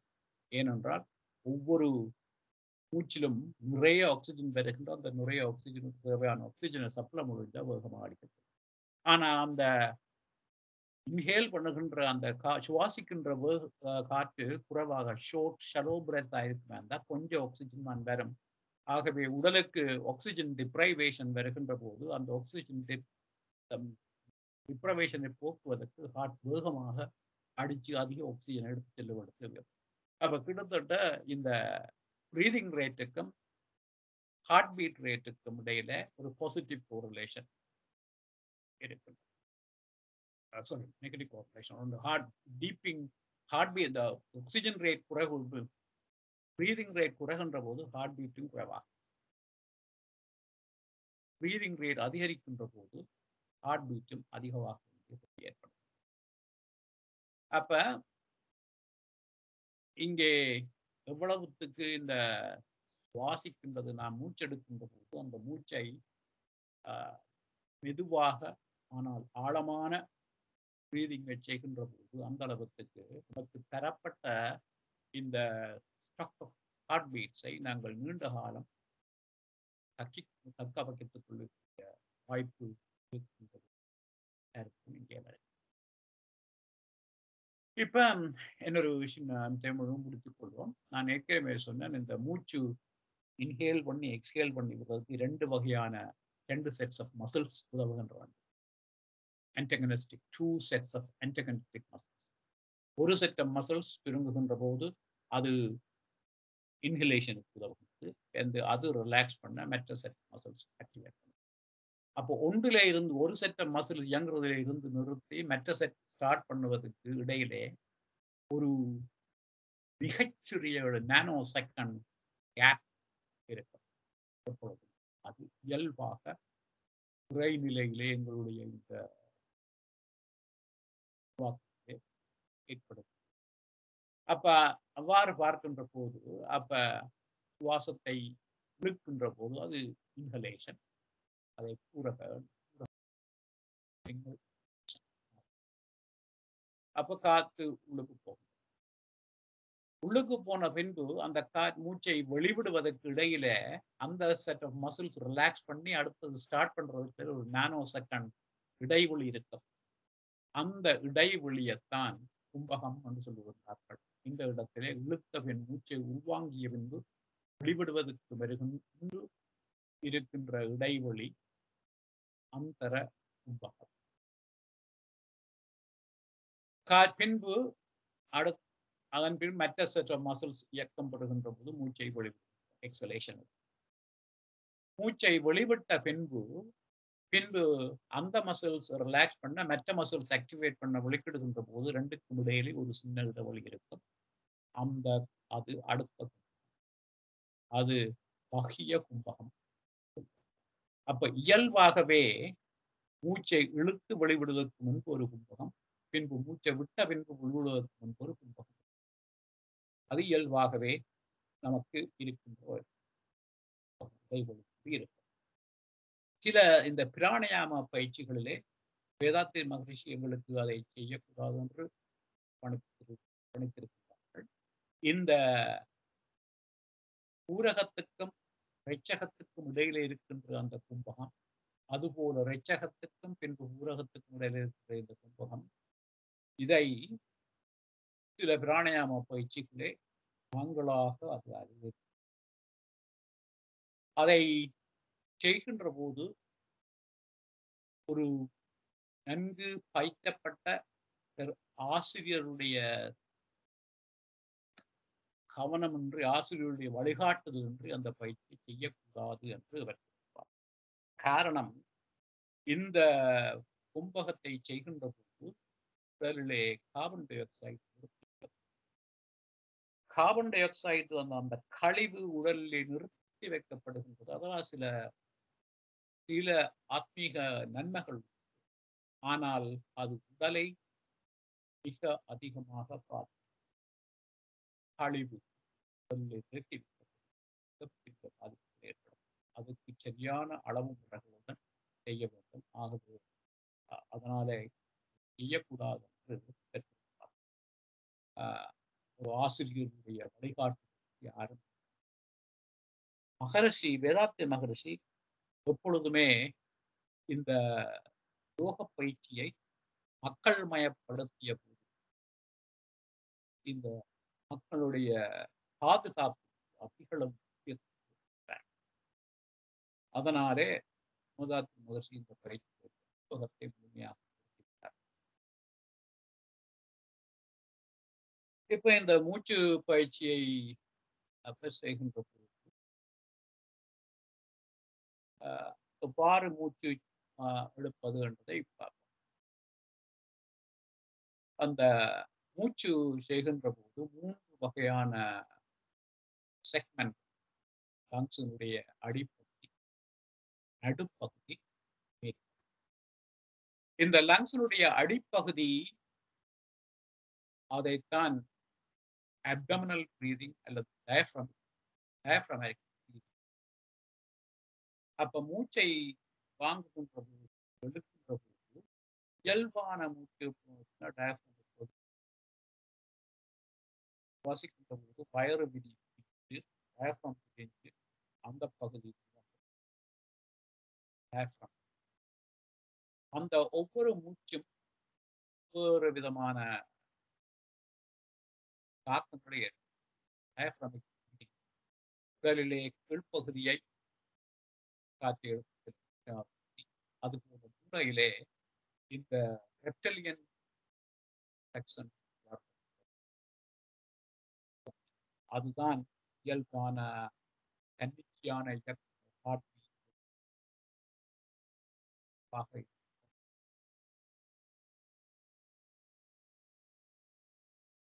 ஏனென்றால் ஒவ்வொரு மூச்சிலும் நிறைய ஆக்சிஜன் வருகின்ற அந்த நிறைய ஆக்சிஜனுக்கு தேவையான ஆக்சிஜனை சப்ளை முடிஞ்சால் வேகமாக அடிக்கிறது. ஆனா அந்த இன்ஹேல் பண்ணுகின்ற அந்த சுவாசிக்கின்ற காற்று குறைவாக ஷலோ பிரெத் ஆயிருக்குமே இருந்தால் கொஞ்சம் ஆக்சிஜன் தான் வரும். ஆகவே உடலுக்கு ஆக்சிஜன் டிப்ரைவேஷன் வருகின்ற போது அந்த ஆக்சிஜன் டிப்ரைவேஷனை போக்குவதற்கு ஹார்ட் வேகமாக அடிச்சு அதிக ஆக்சிஜன் எடுத்து செல்லுவதற்கு. அப்ப கிட்டத்தட்ட இந்த பிரீதிங் ரேட்டுக்கும் ஹார்ட் பீட் ரேட்டுக்கும் இடையில ஒரு பாசிட்டிவ் கோரிலேஷன் இருக்கு. Sorry, negative correlation on the heartbeat. The oxygen rate breathing rate குறைகின்ற போது ஹார்ட் பீட்டும் குறைவாக, பிரீதிங் ரேட் அதிகரிக்கின்ற போது ஹார்ட் பீட்டும் அதிகமாக ஏற்படும். அப்ப இங்கே எவ்வளவுத்துக்கு இந்த சுவாசிக்கின்றது, நாம் மூச்செடுக்கின்ற போது அந்த மூச்சை மெதுவாக ஆனால் ஆழமான பிரீதிங்கை செய்கின்ற போது அந்த அளவுக்கு நமக்கு தரப்பட்ட இந்த ஸ்டாக் ஆஃப் ஹார்ட் பீட்ஸை நாங்கள் நீண்ட காலம் தக்க வைத்துக் கொள்ள வாய்ப்பு இருக்கின்றது. இங்கே வரை இப்ப இன்னொரு விஷயம் நான் தமிழும் முடித்துக் கொள்வோம். நான் ஏற்கனவே சொன்னேன், இந்த மூச்சு இன்ஹேல் பண்ணி எக்ஸ்ஹேல் பண்ணி 2 வகையான 2 செட்ஸ் ஆஃப் மசில்ஸ் உதவுகின்றன. antagonistic, two sets of antagonistic muscles. ஒரு செட் ஆஃப் மசில்ஸ் சுருங்குகின்ற போது அது இன்ஹிலேஷனுக்கு உதவுகிறது, அது ரிலாக்ஸ் பண்ண மற்ற செட் மசில்ஸ் ஆக்டிவேட் பண்ணும். அப்போ ஒன்றில இருந்து ஒரு செட் ஆஃப் மசில்ஸ் இயங்குறதுல இருந்து நிறுத்தி மற்ற செட் ஸ்டார்ட் பண்ணுவதற்கு இடையிலே ஒரு மிகச்சிறிய நானோ செகண்ட் கேப் இருக்கும். அது இயல்பாக உரைநிலையிலே எங்களுடைய இந்த ஏற்படும். அப்ப அவ்வாறு பார்க்கின்ற போது அப்ப சுவாசத்தை இழுக்கின்ற போது அது இன்ஹலேஷன், அதை அப்ப காத்து உள்ளுக்கு போகும். உள்ளுக்கு போன பின்பு அந்த மூச்சை வெளிவிடுவதற்கு இடையில அந்த செட் ஆஃப் மசில்ஸ் ரிலாக்ஸ் பண்ணி அடுத்தது ஸ்டார்ட் பண்றதுக்கு ஒரு நானோ செகண்ட் இடைவெளி இருக்கும். அந்த இடைவெளியைத்தான் கும்பகம் என்று சொல்லுகிறார்கள். இந்த இடத்திலே இழுத்த பின் மூச்சை உள்வாங்கிய பின்பு வெளிவிடுவதற்கு வருகின்ற இருக்கின்ற இடைவெளி அந்தர கும்பகம். பின்பு அதன் பின் மற்ற செட் ஆஃப் மசில்ஸ் இயக்கம் பெறுகின்ற போது மூச்சை வெளிவிடும் எக்ஸலேஷன். மூச்சை வெளிவிட்ட பின்பு அந்த மசில்ஸ் ரிலாக்ஸ் பண்ண மற்ற மசில்ஸ் ஆக்டிவேட் பண்ண வெளிக்கிடுகின்ற போது ரெண்டுக்கும் இடையிலே ஒரு சின்ன இடைவெளி இருக்கும். அது அடுத்த அது பகிய கும்பகம். அப்ப இயல்பாகவே மூச்சை இழுத்து வெளிவிடுவதற்கு முன்பு ஒரு கும்பகம், பின்பு மூச்சை விட்ட பின்பு வெளிவிடுவதற்கு முன்பு ஒரு கும்பகம். அது இயல்பாகவே நமக்கு இருக்கின்ற இருக்கும். சில இந்த பிராணயாம பயிற்சிகளிலே வேதாத்திரி மகரிஷி எங்களுக்கு அதை செய்யக்கூடாது என்று பணித்திருக்கிறார்கள். இந்த ஊரகத்துக்கும் ரெச்சகத்துக்கும் இடையில இருக்கின்ற அந்த கும்பகம், அதுபோல ரெச்சகத்துக்கும் பின்பு ஊரகத்துக்கும் இடையில இருக்கிற இந்த கும்பகம், இதை சில பிராணயாம பயிற்சிகளே நாங்களாக அதை செய்கின்ற போது ஒரு நன்கு பயிற்றப்பட்ட ஆசிரியருடைய கவனமின்றி, ஆசிரியருடைய வழிகாட்டுதலின்றி அந்த பயிற்சி செய்யக்கூடாது என்று அவர் கூறுவார். காரணம், இந்த கும்பகத்தை செய்கின்ற போது உடலிலே கார்பன் டை ஆக்சைடு அந்த கழிவு உடலிலே நிறுத்தி வைக்கப்படுகின்றது. அதனால் சில ஆத்மீக நன்மைகள், ஆனால் அது உடலை மிக அதிகமாக கழிவு நிறுத்தி ஏற்படும். அதுக்கு சரியான அளவு முறைகளுடன் செய்ய வேண்டும். ஆகவே அதனாலே செய்யக்கூடாது என்று ஒரு ஆசிரியருடைய வழிகாட்டு யாரும் மகரிஷி, வேதாத்திரி மகரிஷி எப்பொழுதுமே இந்த யோக பயிற்சியை மக்கள் மயப்படுத்திய போது இந்த மக்களுடைய பாதுகாப்பு அதிகளவு. அதனாலே வேதாத்திரி மகரிஷி இந்த பயிற்சி யோகத்தை முழுமையாக கொடுக்கிறார். இப்ப இந்த மூச்சு பயிற்சியை செய்கின்ற போது எவ்வாறு மூச்சு எடுப்பது என்பதை பார்ப்போம். அந்த மூச்சு செய்கின்ற போது 3 வகையான செக்மெண்ட், லங்ஸினுடைய அடிப்பகுதி, நடுப்பகுதி. இந்த லங்ஸினுடைய அடிப்பகுதி அதைத்தான் அப்டமினல் பிரீதிங் அல்லது டயஃப்ரமேட்டிக் பிரீதிங். அப்ப மூச்சை வாங்குகின்ற போது, எடுக்கின்ற போது இயல்பான மூச்சு சுவாசிக்கின்ற போது வயிறு விரித்து டயஃப்ரம் விரிந்து அந்த பகுதி அந்த ஒவ்வொரு மூச்சும் ஒவ்வொரு விதமான தாக்கங்களை டயஃப்ரமிக் உடலிலே கீழ்ப்பகுதியை காற்று எடுத்து, அதுபோல மூளையிலே இந்த ரெப்டலியன் அதுதான் இயல்பான தன்னிச்சையான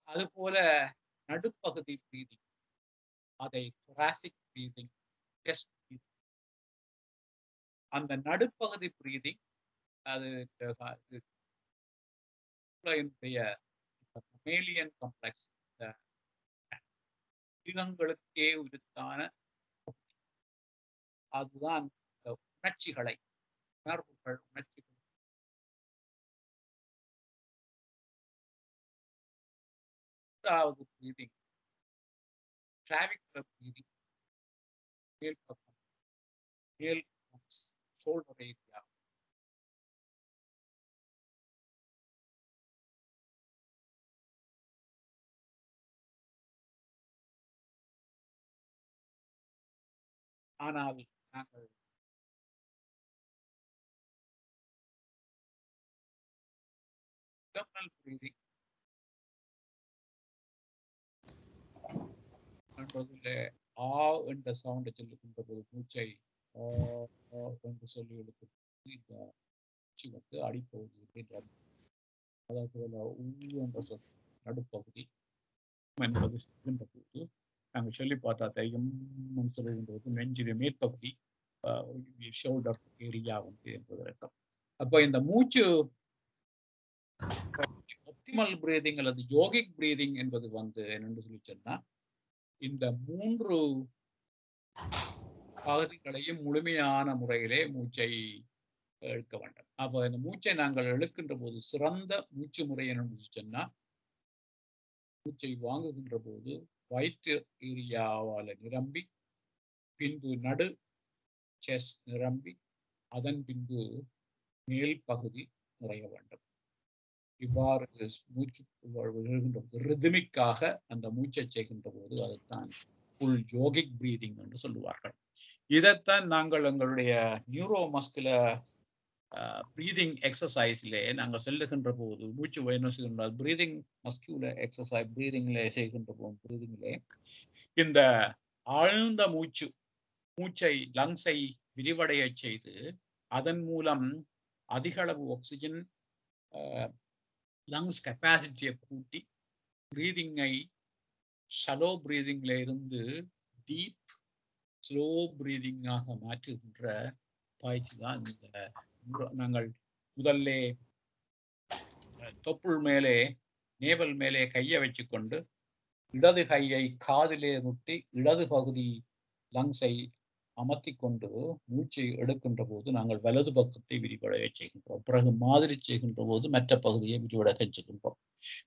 அதுபோல நடுப்பகுதி பிரீதிங், அதை thoracic breathing, chest breathing. அந்த நடுப்பகுதி பிரீதிங் அது மேலியன் காம்ப்ளெக்ஸ் மிருகங்களுக்கே உரித்தான அதுதான் உணர்ச்சிகளை உணர்வுகள் உணர்ச்சிகள் பிரீதிங் clavicular breathing, மேல் பக்கம் மேல் ஷோல்டர் ஏரியா. ஆனால் நாங்கள் abdominal breathing என்ற சவுண்டை சொல்லுகின்ற போது மூச்சை என்று சொல்லி எழுத்து இந்த மூச்சு வந்து அடிப்பகுதி அதாவது நடுப்பகுதி என்பது சொல்கின்ற போது நாங்கள் சொல்லி பார்த்தா தெரியும் சொல்லுகின்ற போது நெஞ்சில மேற்பகுதி ஷோல்டர் ஏரியா வந்து என்பது அர்த்தம். அப்போ இந்த மூச்சு ஆப்டிமல் பிரீதிங் அல்லது யோகிக் பிரீதிங் என்பது வந்து என்னென்று சொல்லி சொன்னா இந்த 3 பகுதிகளையும் முழுமையான முறையிலே மூச்சை இழுக்க வேண்டும். அப்போ இந்த மூச்சை நாங்கள் இழுக்கின்ற போது சிறந்த மூச்சு முறை என்னென்று சொன்னா மூச்சை வாங்குகின்ற போது வயிற்று ஏரியாவால நிரம்பி பின்பு நடு செஸ்ட் நிரம்பி அதன் பின்பு மேல் பகுதி நிறைய வேண்டும். இவ்வாறு மூச்சு ரிதமிக்காக அந்த மூச்சை செய்கின்ற போது அதுதான் ஃபுல் யோகிக் பிரீதிங் என்று சொல்லுவார்கள். இதைத்தான் நாங்கள் எங்களுடைய நியூரோ மஸ்குலர் பிரீதிங் எக்ஸசைஸ்லே நாங்கள் செல்லுகின்ற போது மூச்சு என்ன பிரீதிங் மஸ்குலர் எக்ஸசைஸ் பிரீதிங்ல செய்கின்ற போது பிரீதிங்லே இந்த ஆழ்ந்த மூச்சை லங்ஸை விரிவடைய செய்து அதன் மூலம் அதிக அளவு ஆக்சிஜன் லங்ஸ் கெப்பாசிட்டியை கூட்டி பிரீதிங்கை ஷலோ பிரீதிங்ல இருந்து டீப் ஸ்லோ பிரீதிங்காக மாற்றுகின்ற பயிற்சி தான் இந்த நாங்கள் முதல்ல தொப்புள் மேலே நேவல் மேலே கையை வச்சு கொண்டு இடது கையை காதிலே முட்டி இடது பகுதி லங்ஸை அமர்த்தி கொண்டு மூச்சை எடுக்கின்ற போது நாங்கள் வலது பக்கத்தை விரிவடைய செய்கின்றோம். பிறகு மாதிரி செய்கின்ற போது மற்ற பகுதியை விரிவடைய செய்கின்றோம்.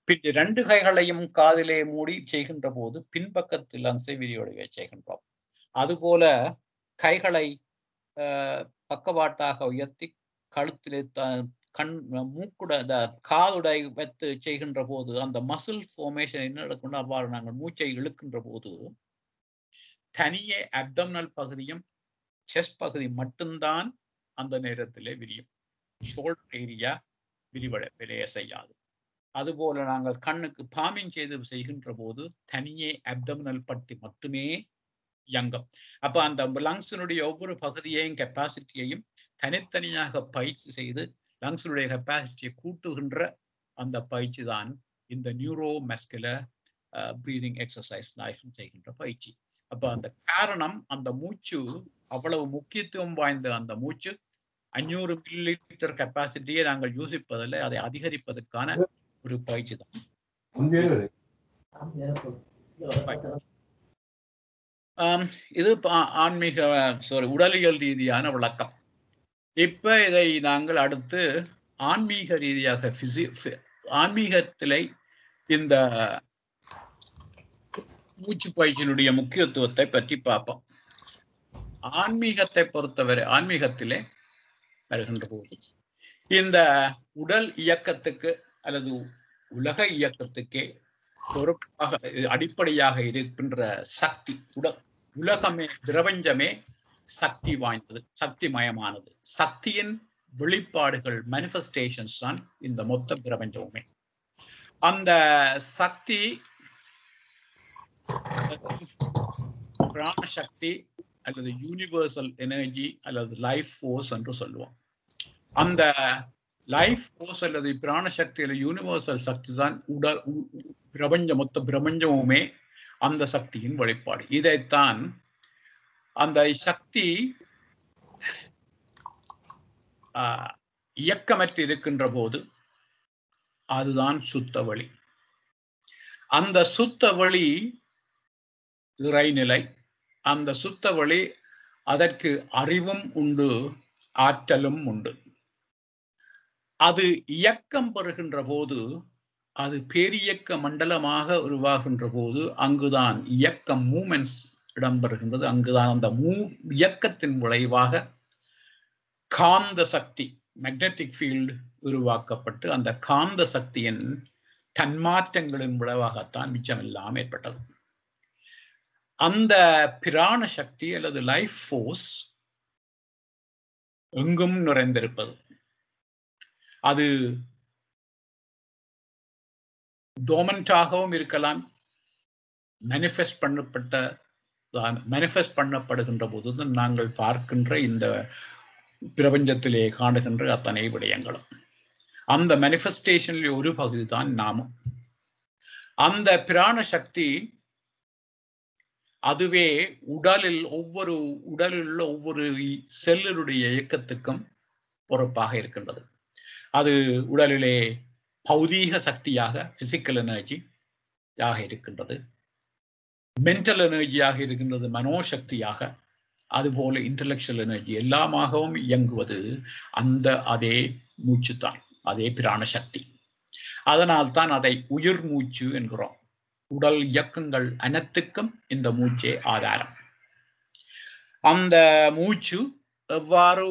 பின் 2 கைகளையும் காதிலே மூடி செய்கின்ற போது பின்பக்கத்து லங்ஸை விரிவடைய செய்கின்றோம். அதுபோல கைகளை பக்கவாட்டாக உயர்த்தி கழுத்திலே காதுடை வைத்து செய்கின்ற போது அந்த மசில் ஃபார்மேஷன் என்ன நடக்கும் அவ்வாறு நாங்கள் மூச்சை இழுக்கின்ற போது தனியே அப்டோமினல் பகுதியும் செஸ்ட் பகுதி மட்டும்தான் அந்த நேரத்திலே விரியும். ஷோல்டர் ஏரியா விரிவடைய செய்யாது. அதுபோல நாங்கள் கண்ணுக்கு பாமிங் செய்து செய்கின்ற போது தனியே அப்டோமினல் பட்டி மட்டுமே இயங்கும். அப்ப அந்த லங்ஸினுடைய ஒவ்வொரு பகுதியையும் கெப்பாசிட்டியையும் தனித்தனியாக பயிற்சி செய்து லங்ஸினுடைய கெப்பாசிட்டியை கூட்டுகின்ற அந்த பயிற்சி தான் இந்த நியூரோ மஸ்குலர் பிரீதிங் எக்ஸசைஸ் செய்கின்ற பயிற்சி. அப்ப அந்த காரணம் அந்த மூச்சு அவ்வளவு முக்கியத்துவம் வாய்ந்த அந்த மூச்சு 500 மில்லிலிட்டர் கெப்பாசிட்டியை நாங்கள் யோசிப்பதில் அதை அதிகரிப்பதற்கான ஒரு பயிற்சி தான். இது ஆன்மீக உடலியல் ரீதியான விளக்கம். இப்ப இதை நாங்கள் அடுத்து ஆன்மீக ரீதியாக ஆன்மீகத்திலே இந்த மூச்சு பயிற்சியினுடைய முக்கியத்துவத்தை பற்றி பார்ப்போம். ஆன்மீகத்தை பொறுத்தவரை ஆன்மீகத்திலே வருகின்ற போது இந்த உடல் இயக்கத்துக்கு அல்லது உலக இயக்கத்துக்கே பொறுப்பாக அடிப்படையாக இருக்கின்ற சக்தி உலகமே பிரபஞ்சமே சக்தி வாய்ந்தது, சக்திமயமானது. சக்தியின் வெளிப்பாடுகள் manifestations தான் இந்த மொத்த பிரபஞ்சமுமே. அந்த சக்தி பிராண சக்தி அல்லது யூனிவர்சல் எனர்ஜி அல்லது லைஃப் ஃபோர்ஸ் என்று சொல்லுவோம். அந்த லைஃப் ஃபோர்ஸ் அல்லது பிராண சக்தி அல்லது யூனிவர்சல் சக்தி தான் மொத்த பிரபஞ்சமுமே அந்த சக்தியின் வெளிப்பாடு. இதைத்தான் அந்த சக்தி இயக்கமற்று இருக்கின்ற போது அதுதான் சுத்த வழி. அந்த சுத்த வழி இறைநிலை. அந்த சுத்த வழி அதற்கு அறிவும் உண்டு, ஆற்றலும் உண்டு. அது இயக்கம் பெறுகின்ற போது, அது பேரியக்க மண்டலமாக உருவாகின்ற போது அங்குதான் இயக்கம் மூமெண்ட்ஸ் இடம்பெறுகின்றது. அங்குதான் அந்த இயக்கத்தின் விளைவாக காந்த சக்தி மேக்னெட்டிக் ஃபீல்டு உருவாக்கப்பட்டு அந்த காந்த சக்தியின் தன்மாற்றங்களின் விளைவாகத்தான் மிச்சமெல்லாம் ஏற்பட்டது. அந்த பிராண சக்தி அல்லது லைஃப் ஃபோர்ஸ் எங்கும் நிறைந்திருப்பது. அது டோமன்டாகவும் இருக்கலாம், மேனிஃபெஸ்ட் பண்ணப்படுகின்ற போது நாங்கள் பார்க்கின்ற இந்த பிரபஞ்சத்திலே காணுகின்ற அத்தனை விடயங்களும் அந்த மேனிஃபெஸ்டேஷனில் ஒரு பகுதி தான் நாமும். அந்த பிராண சக்தி அதுவே உடலில் உள்ள ஒவ்வொரு செல்லுடைய இயக்கத்துக்கும் பொறுப்பாக இருக்கின்றது. அது உடலிலே பௌதீக சக்தியாக பிசிக்கல் எனர்ஜியாக இருக்கின்றது, மென்டல் எனர்ஜியாக இருக்கின்றது, மனோசக்தியாக, அதுபோல இன்டலெக்சுவல் எனர்ஜி எல்லாமாகவும் இயங்குவது அந்த அதே மூச்சு தான், அதே பிராண சக்தி. அதனால்தான் அதை உயிர் மூச்சு என்கிறோம். உடல் இயக்கங்கள் அனைத்துக்கும் இந்த மூச்சே ஆதாரம். அந்த மூச்சு எவ்வாறு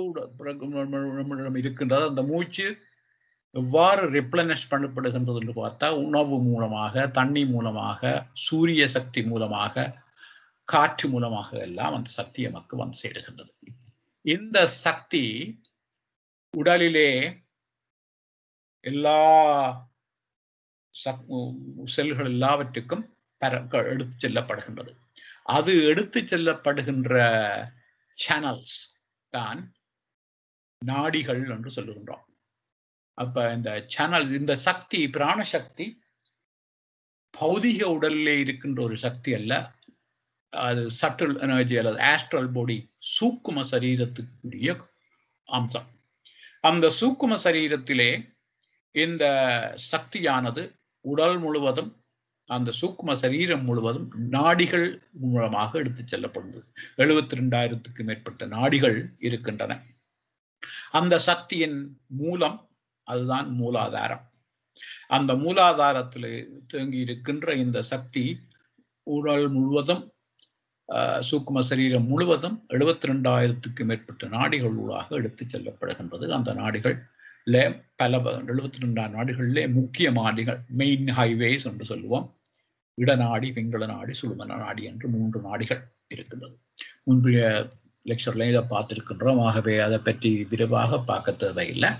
இருக்கின்றது, அந்த மூச்சு எவ்வாறு ரிப்ளனிஷ் பண்ணப்படுகின்றது என்று பார்த்தா, உணவு மூலமாக, தண்ணி மூலமாக, சூரிய சக்தி மூலமாக, காற்று மூலமாக எல்லாம் அந்த சக்தி நமக்கு வந்து சேருகின்றது. இந்த சக்தி உடலிலே எல்லா செல்கள் எல்லாவற்றுக்கும் எடுத்து செல்லப்படுகின்றது. அது எடுத்து செல்லப்படுகின்ற சேனல்ஸ் தான் நாடிகள் என்று சொல்லுகின்றோம். அப்ப இந்த சேனல்ஸ், இந்த சக்தி, பிராண சக்தி பௌதிக உடலிலே இருக்கின்ற ஒரு சக்தி அல்ல. அது சட்டில் எனர்ஜி அல்லது ஆஸ்ட்ரல் பாடி, சூக்கும சரீரத்துக்குரிய அம்சம். அந்த சூக்கும சரீரத்திலே இந்த சக்தியானது உடல் முழுவதும், அந்த சூக்கும சரீரம் முழுவதும் நாடிகள் மூலமாக எடுத்து செல்லப்படுகிறது. 72,000க்கும் மேற்பட்ட நாடிகள் இருக்கின்றன. அந்த சக்தியின் மூலம் அதுதான் மூலாதாரம். அந்த மூலாதாரத்தில் தேங்கி இருக்கின்ற இந்த சக்தி உடல் முழுவதும், சூக்கும சரீரம் முழுவதும் 72,000க்கும் மேற்பட்ட நாடிகளூடாக எடுத்து செல்லப்படுகின்றது. அந்த நாடிகள் பல 72 நாடுகளிலே முக்கிய நாடிகள், மெயின் ஹைவேஸ் என்று சொல்லுவோம். இடநாடி, பிங்கள நாடி, சுழுமன நாடி என்று 3 நாடிகள் இருக்கின்றது. முந்தைய லெக்சர்ல இதை பார்த்திருக்கின்றோம். ஆகவே அதை பற்றி விரிவாக பார்க்க தேவையில்லை.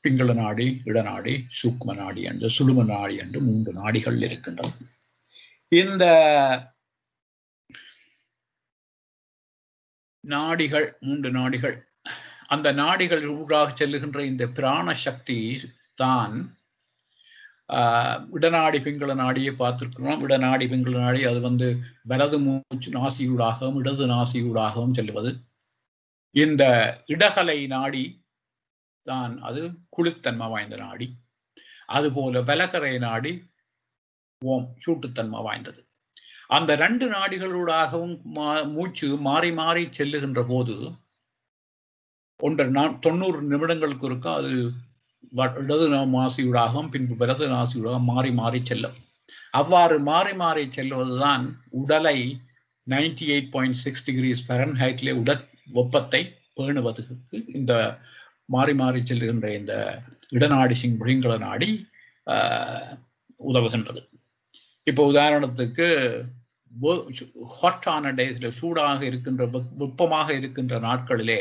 பிங்கள நாடி, இடநாடி, சூக்ம நாடி என்று, சுழும நாடி என்று 3 நாடிகள் இருக்கின்றன. இந்த நாடிகள், 3 நாடிகள், அந்த நாடிகள் ஊடாக செல்லுகின்ற இந்த பிராண சக்தி தான் இடநாடி, பிங்கள நாடியை பார்த்திருக்கிறோம். இடநாடி, பிங்கள நாடி அது வலது மூச்சு நாசியூடாகவும் இடது நாசியூடாகவும் செல்லுவது. இந்த இடகலை நாடி தான் அது குளிர்த்தன்மை வாய்ந்த நாடி. அதுபோல வலகரை நாடி சூட்டுத்தன்மை வாய்ந்தது. அந்த 2 நாடிகளூடாகவும் மூச்சு மாறி மாறி செல்லுகின்ற போது 90 நிமிடங்களுக்கு இருக்கும் அது இடது நாசியூடாகவும் பின்பு வலது நாசியூடாகவும் மாறி மாறி செல்லும். அவ்வாறு மாறி மாறி செல்வதுதான் உடலை 98.6 degrees Fahrenheitலே உடல் வெப்பத்தை பேணுவதற்கு இந்த மாறி மாறி செல்லுகின்ற இந்த இடநாடி, பிங்கள நாடி உதவுகின்றது. இப்போ உதாரணத்துக்கு ஹாட்டான டேஸ்ல, சூடாக இருக்கின்ற, வெப்பமாக இருக்கின்ற நாட்களிலே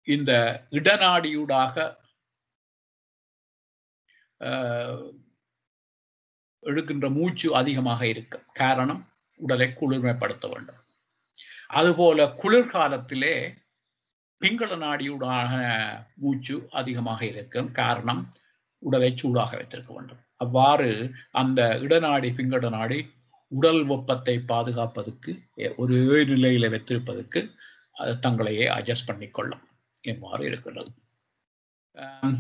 இந்த இடநாடியூடாக எடுக்கின்ற மூச்சு அதிகமாக இருக்கும். காரணம், உடலை குளிர்மைப்படுத்த வேண்டும். அதுபோல குளிர்காலத்திலே பிங்கள நாடியூடாக மூச்சு அதிகமாக இருக்கும். காரணம், உடலை சூடாக வைத்திருக்க வேண்டும். அவ்வாறு அந்த இடநாடி பிங்கள நாடி உடல் வெப்பத்தை பாதுகாப்பதற்கு ஒரே நிலையில வைத்திருப்பதற்கு தங்களையே அட்ஜஸ்ட் பண்ணிக்கொள்ளும் எவ்வாறு இருக்கிறது.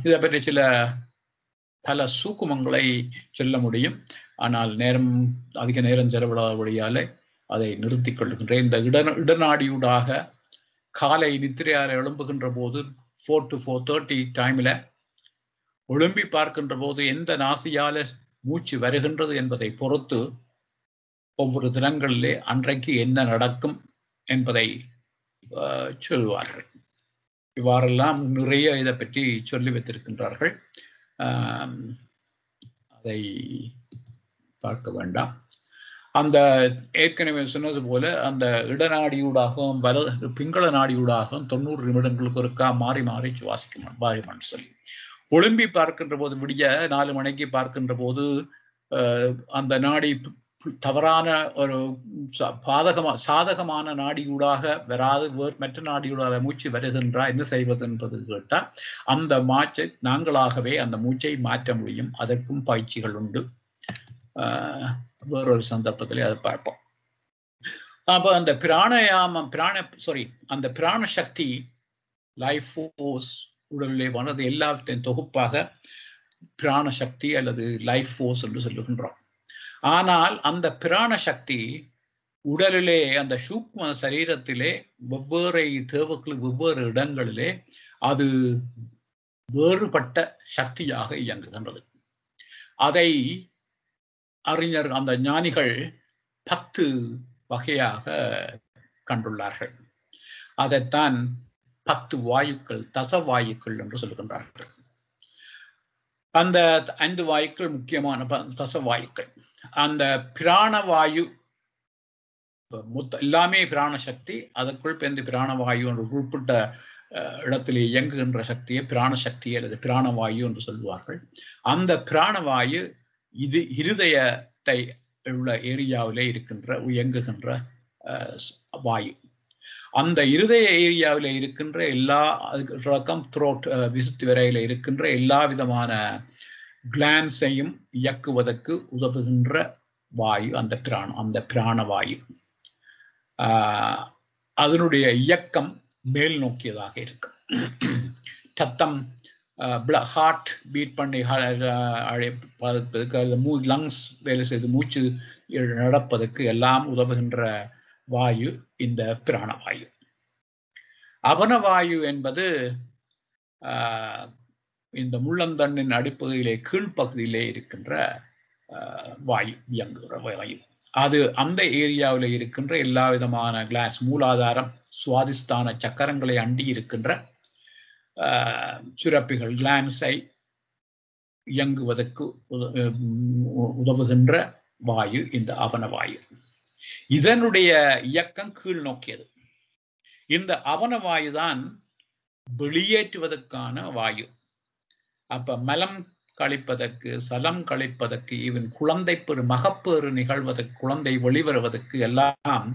இதை பற்றி சில பல சூக்குமங்களை சொல்ல முடியும். ஆனால் அதிக நேரம் செலவிடாதபடியாலே அதை நிறுத்திக் கொள்கின்றேன். இந்த இடநாடியூடாக காலை நித்திரையால் எழும்புகின்ற போது 4 to 4:30 டைமில் எழும்பி பார்க்கின்ற போது எந்த நாசியால மூச்சு வருகின்றது என்பதை பொறுத்து ஒவ்வொரு தினங்களிலே அன்றைக்கு என்ன நடக்கும் என்பதை சொல்வார்கள். இவ்வாறெல்லாம் நிறைய இதை பற்றி சொல்லி வைத்திருக்கின்றார்கள். அதை பார்க்க வேண்டாம். அந்த ஏற்கனவே சொன்னது போல அந்த இடநாடியூடாகவும் பிங்கள நாடியூடாகவும் 90 நிமிடங்களுக்கு ஒருக்கா மாறி மாறி சுவாசிக்கணும் சொல்லி ஒழும்பி பார்க்கின்ற போது, விடிய 4 மணிக்கு பார்க்கின்ற போது அந்த நாடி தவறான ஒரு சாதகமான நாடியூடாக வராது, மற்ற நாடியூடாக மூச்சு வருகின்றா, என்ன செய்வது என்பது கேட்டால் அந்த மாற்றை நாங்களாகவே அந்த மூச்சை மாற்ற முடியும். அதற்கும் பயிற்சிகள் உண்டு. வேறொரு சந்தர்ப்பத்திலே அதை பார்ப்போம். அப்போ அந்த அந்த பிராண சக்தி, லைஃப் ஃபோர்ஸ், உடலிலே வனது எல்லாத்தையும் தொகுப்பாக பிராண சக்தி அல்லது லைஃப் ஃபோர்ஸ் என்று சொல்லுகின்றோம். ஆனால் அந்த பிராண சக்தி உடலிலே, அந்த சூக்ம சரீரத்திலே வெவ்வேறு தேவைகள் வெவ்வேறு இடங்களிலே அது வேறுபட்ட சக்தியாக இயங்குகின்றது. அதை அந்த ஞானிகள் 10 வகையாக கண்டுள்ளார்கள். அதைத்தான் 10 வாயுக்கள், தசவாயுக்கள் என்று சொல்லுகின்றார்கள். அந்த 5 வாயுக்கள் முக்கியமான தசவாயுக்கள். அந்த பிராணவாயு எல்லாமே பிராண சக்தி. அதற்குள் பேர்ந்து பிராணவாயு என்ற குறிப்பிட்ட இடத்திலே இயங்குகின்ற சக்தியை பிராணசக்தி அல்லது பிராணவாயு என்று சொல்லுவார்கள். அந்த பிராணவாயு இது இருதயத்தை உள்ள ஏரியாவிலே இருக்கின்ற இயங்குகின்ற வாயு. அந்த இருதய ஏரியாவில் இருக்கின்ற எல்லா ரகம் த்ரோட் விசுத்தி வரையில இருக்கின்ற எல்லா விதமான கிளான்ஸையும் இயக்குவதற்கு உதவுகின்ற வாயு அந்த பிராணவாயு. அதனுடைய இயக்கம் மேல் நோக்கியதாக இருக்கும். சத்தம், ஹார்ட் பீட் பண்ணி லங்ஸ் வேலை செய்து மூச்சு நடப்பதற்கு எல்லாம் உதவுகின்ற வாயு இந்த பிராணவாயு. அவனவாயு என்பது இந்த முள்ளந்தண்டின் அடிப்பகுதியிலே கீழ்ப்பகுதியிலே இருக்கின்ற வாயு, இயங்குகிற வாயு. அது அந்த ஏரியாவில் இருக்கின்ற எல்லா விதமான கிளாஸ், மூலாதாரம், சுவாதிஸ்தான சக்கரங்களை அண்டி இருக்கின்ற சுரப்பிகள், கிளான்ஸை இயங்குவதற்கு உதவுகின்ற வாயு இந்த அவனவாயு. இதனுடைய இயக்கம் கீழ் நோக்கியது. இந்த அவனவாயுதான் வெளியேற்றுவதற்கான வாயு. அப்ப மலம் கழிப்பதற்கு, சலம் கழிப்பதற்கு, ஈவன் குழந்தை பெரு மகப்பேறு நிகழ்வதற்கு, குழந்தை வெளிவருவதற்கு எல்லாம்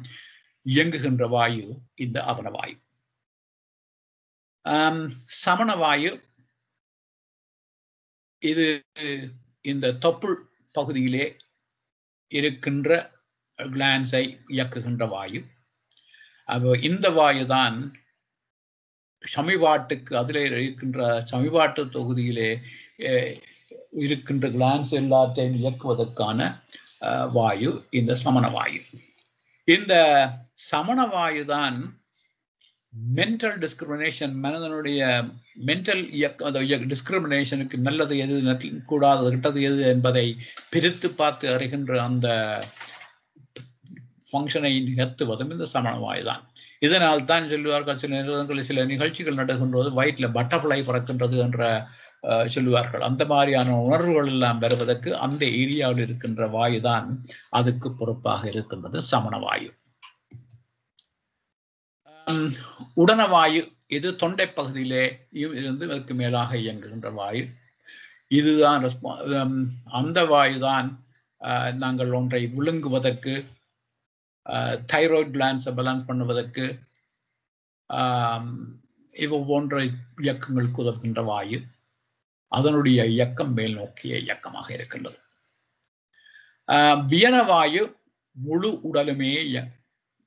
இயங்குகின்ற வாயு இந்த அவனவாயு. சமணவாயு இது இந்த தொப்புள் பகுதியிலே இருக்கின்ற கிளான்ஸை இயக்குகின்ற வாயு. அப்போ இந்த வாயுதான் சமிபாட்டுக்கு, அதில் இருக்கின்ற சமிபாட்டு தொகுதியிலே இருக்கின்ற கிளான்ஸ் எல்லாத்தையும் இயக்குவதற்கான வாயு இந்த சமணவாயு. இந்த சமணவாயுதான் மென்டல் டிஸ்கிரிமினேஷன், மனிதனுடைய மென்டல் டிஸ்கிரிமினேஷனுக்கு நல்லது எது, கூடாதது, கிட்டது எது என்பதை பிரித்து பார்த்து அறிகின்ற அந்த ஃபங்க்ஷனை நிகழ்த்துவதும் இந்த சமணவாயு தான். இதனால் தான் சொல்லுவார்கள், சில நேரங்களில் சில நிகழ்ச்சிகள் நடக்கின்றது வயிற்றில் பட்டர்ஃப்ளை பறக்கின்றது என்ற சொல்லுவார்கள். அந்த மாதிரியான உணர்வுகள் எல்லாம் வருவதற்கு அந்த ஏரியாவில் இருக்கின்ற வாயு தான் அதுக்கு பொறுப்பாக இருக்கின்றது, சமணவாயு. உடனவாயு இது தொண்டை பகுதியிலே இருந்து அதற்கு மேலாக இயங்குகின்ற வாயு. இதுதான் அந்த வாயுதான் நாங்கள் ஒன்றை விழுங்குவதற்கு, தைராய்டு கிளாண்ட்ஸை பேலன்ஸ் பண்ணுவதற்கு, இவ போன்ற இயக்கங்களுக்கு உதவுகின்ற வாயு. அதனுடைய இயக்கம் மேல் நோக்கிய இயக்கமாக இருக்கின்றது. வியனவாயு முழு உடலுமே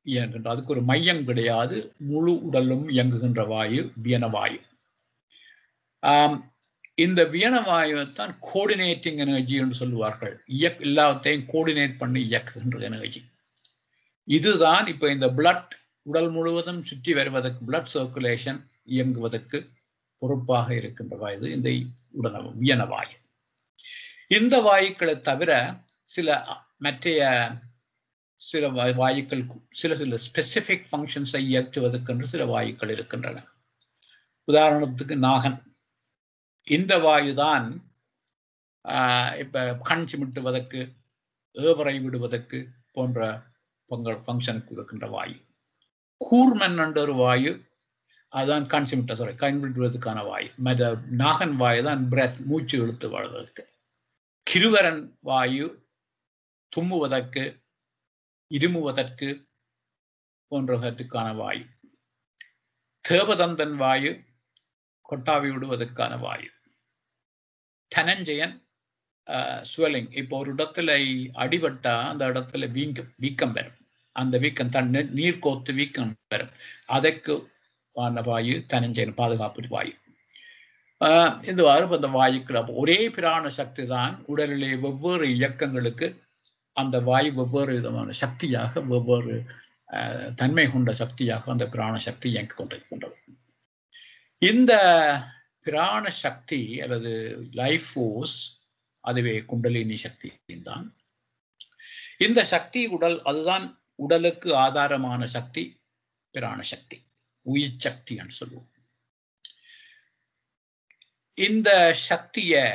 இயங்குகின்ற, அதுக்கு ஒரு மையம் கிடையாது, முழு உடலும் இயங்குகின்ற வாயு வியனவாயு. இந்த வியனவாயுவை தான் கோஆர்டினேட்டிங் எனர்ஜி என்று சொல்லுவார்கள். எல்லாத்தையும் கோஆர்டினேட் பண்ணி இயக்குகின்ற எனர்ஜி. இதுதான் இப்ப இந்த பிளட் உடல் முழுவதும் சுற்றி வருவதற்கு, பிளட் சர்க்குலேஷன் இயங்குவதற்கு பொறுப்பாக இருக்கின்ற வாயு இந்த வியனவாயு. இந்த வாயுக்களை தவிர சில வாயுக்கள் சில ஸ்பெசிபிக் ஃபங்க்ஷன்ஸை இயக்குவதற்கென்று சில வாயுக்கள் இருக்கின்றன. உதாரணத்துக்கு நாகன். இந்த வாயுதான் இப்ப கண் சிமிட்டுவதற்கு, ஏவரை விடுவதற்கு போன்ற ஃபங்க்ஷனுக்கு இருக்கின்ற வாயு. கூர்மன் என்ற ஒரு வாயு, அதுதான் கண் விடுவதற்கான வாயு. நாகன் வாயு தான் பிரெத், மூச்சு இழுத்து வாழ்வதற்கு. கிருவரன் வாயு தும்முவதற்கு, இருமுவதற்கு போன்றவற்றுக்கான வாயு. தேவதந்தன் வாயு கொட்டாவி விடுவதற்கான வாயு. தனஞ்சயன் ஸ்வெல்லிங், இப்போ ஒரு இடத்துல அடிபட்டா அந்த இடத்துல வீக்கம் வரும். அந்த வீக்கம் நீர் கோத்து வீக்கம் வரும். அதற்கு வாயு தனஞ்சயன், பாதுகாப்பு வாயு. இந்த அந்த வாயுக்கள் ஒரே பிராண சக்தி தான் உடலிலே வெவ்வேறு இயக்கங்களுக்கு அந்த வாயு வெவ்வேறு விதமான சக்தியாக, வெவ்வேறு தன்மை கொண்ட சக்தியாக அந்த பிராண சக்தி இயங்கிக் கொண்டிருக்கின்றது. இந்த பிராண சக்தி அல்லது லைஃப் ஃபோர்ஸ், அதுவே குண்டலினி சக்தி தான். இந்த சக்தி அதுதான் உடலுக்கு ஆதாரமான சக்தி பிராண சக்தி, உயிர் சக்தி என்று சொல்லுவோம். இந்த சக்தியை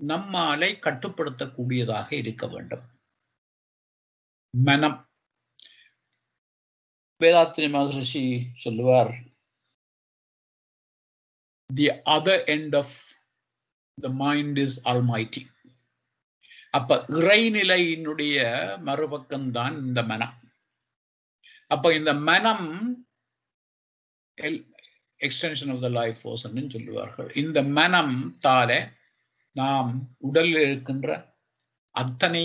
நம்மாலை கட்டுப்படுத்தக்கூடியதாக இருக்க வேண்டும். மனம். வேதாத்ரி மகரிஷி சொல்லுவார், the other end of the mind is almighty. அப்ப இறைநிலையினுடைய மறுபக்கம்தான் இந்த மனம். அப்ப இந்த மனம் extension of the life force என்று சொல்லுவார்கள். இந்த மனம் தால நாம் உடலில் இருக்கின்ற அத்தனை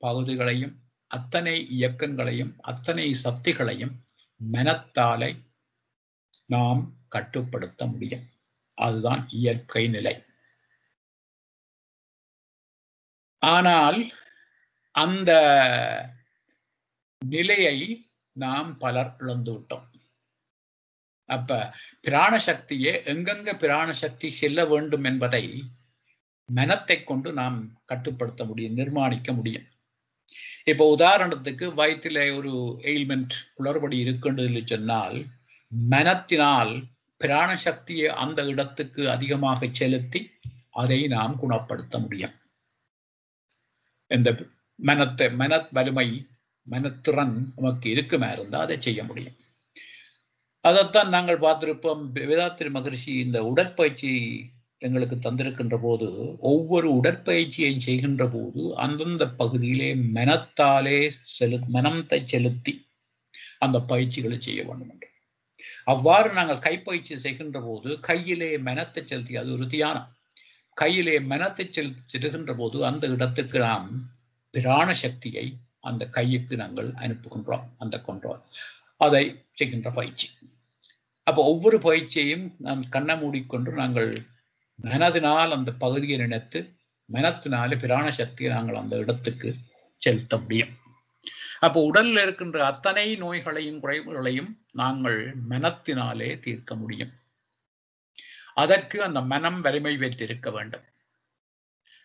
பகுதிகளையும், அத்தனை இயக்கங்களையும், அத்தனை சக்திகளையும் மனத்தாலே நாம் கட்டுப்படுத்த முடியும். அதுதான் இயற்கை நிலை. ஆனால் அந்த நிலையை நாம் பலர் இழந்து விட்டோம். அப்ப பிராண சக்தியே எங்கெங்க பிராண சக்தி செல்ல வேண்டும் என்பதை மனத்தை கொண்டு நாம் கட்டுப்படுத்த முடியும், நிர்மாணிக்க முடியும். இப்போ உதாரணத்துக்கு வயிற்றிலே ஒரு எயில்மெண்ட், குளறுபடி இருக்கின்றது சொன்னால், மனத்தினால் பிராண சக்தியை அந்த இடத்துக்கு அதிகமாக செலுத்தி அதை நாம் குணப்படுத்த முடியும். இந்த மன வலிமை, மனத்திறன் நமக்கு இருக்குமா இருந்தால் அதை செய்ய முடியும். அதைத்தான் நாங்கள் பார்த்திருப்போம். வேதாத்ரி மகரிஷி இந்த உடற்பயிற்சி எங்களுக்கு தந்திருக்கின்ற போது, ஒவ்வொரு உடற்பயிற்சியையும் செய்கின்ற போது அந்தந்த பகுதியிலே மனத்தை செலுத்தி அந்த பயிற்சிகளை செய்ய வேண்டும் என்று. அவ்வாறு நாங்கள் கைப்பயிற்சி செய்கின்ற போது கையிலே மனத்தை செலுத்தி, அது ஒரு தியானம், கையிலே மனத்தை செலுத்துகின்ற போது அந்த இடத்துக்கு நாம் பிராண சக்தியை அந்த கையுக்கு நாங்கள் அனுப்புகின்றோம். அந்த கொண்டோம் அதை செய்கின்ற பயிற்சி. அப்போ ஒவ்வொரு பயிற்சியையும் நாம் கண்ணை மூடிக்கொண்டு நாங்கள் மனதினால் அந்த பகுதியை நினைத்து மனத்தினாலே பிராண சக்தியை நாங்கள் அந்த இடத்துக்கு செலுத்த முடியும். அப்போ உடலில் இருக்கின்ற அத்தனை நோய்களையும் குறைவுகளையும் நாங்கள் மனத்தினாலே தீர்க்க முடியும். அதற்கு அந்த மனம் வலிமை பெற்றிருக்க வேண்டும்.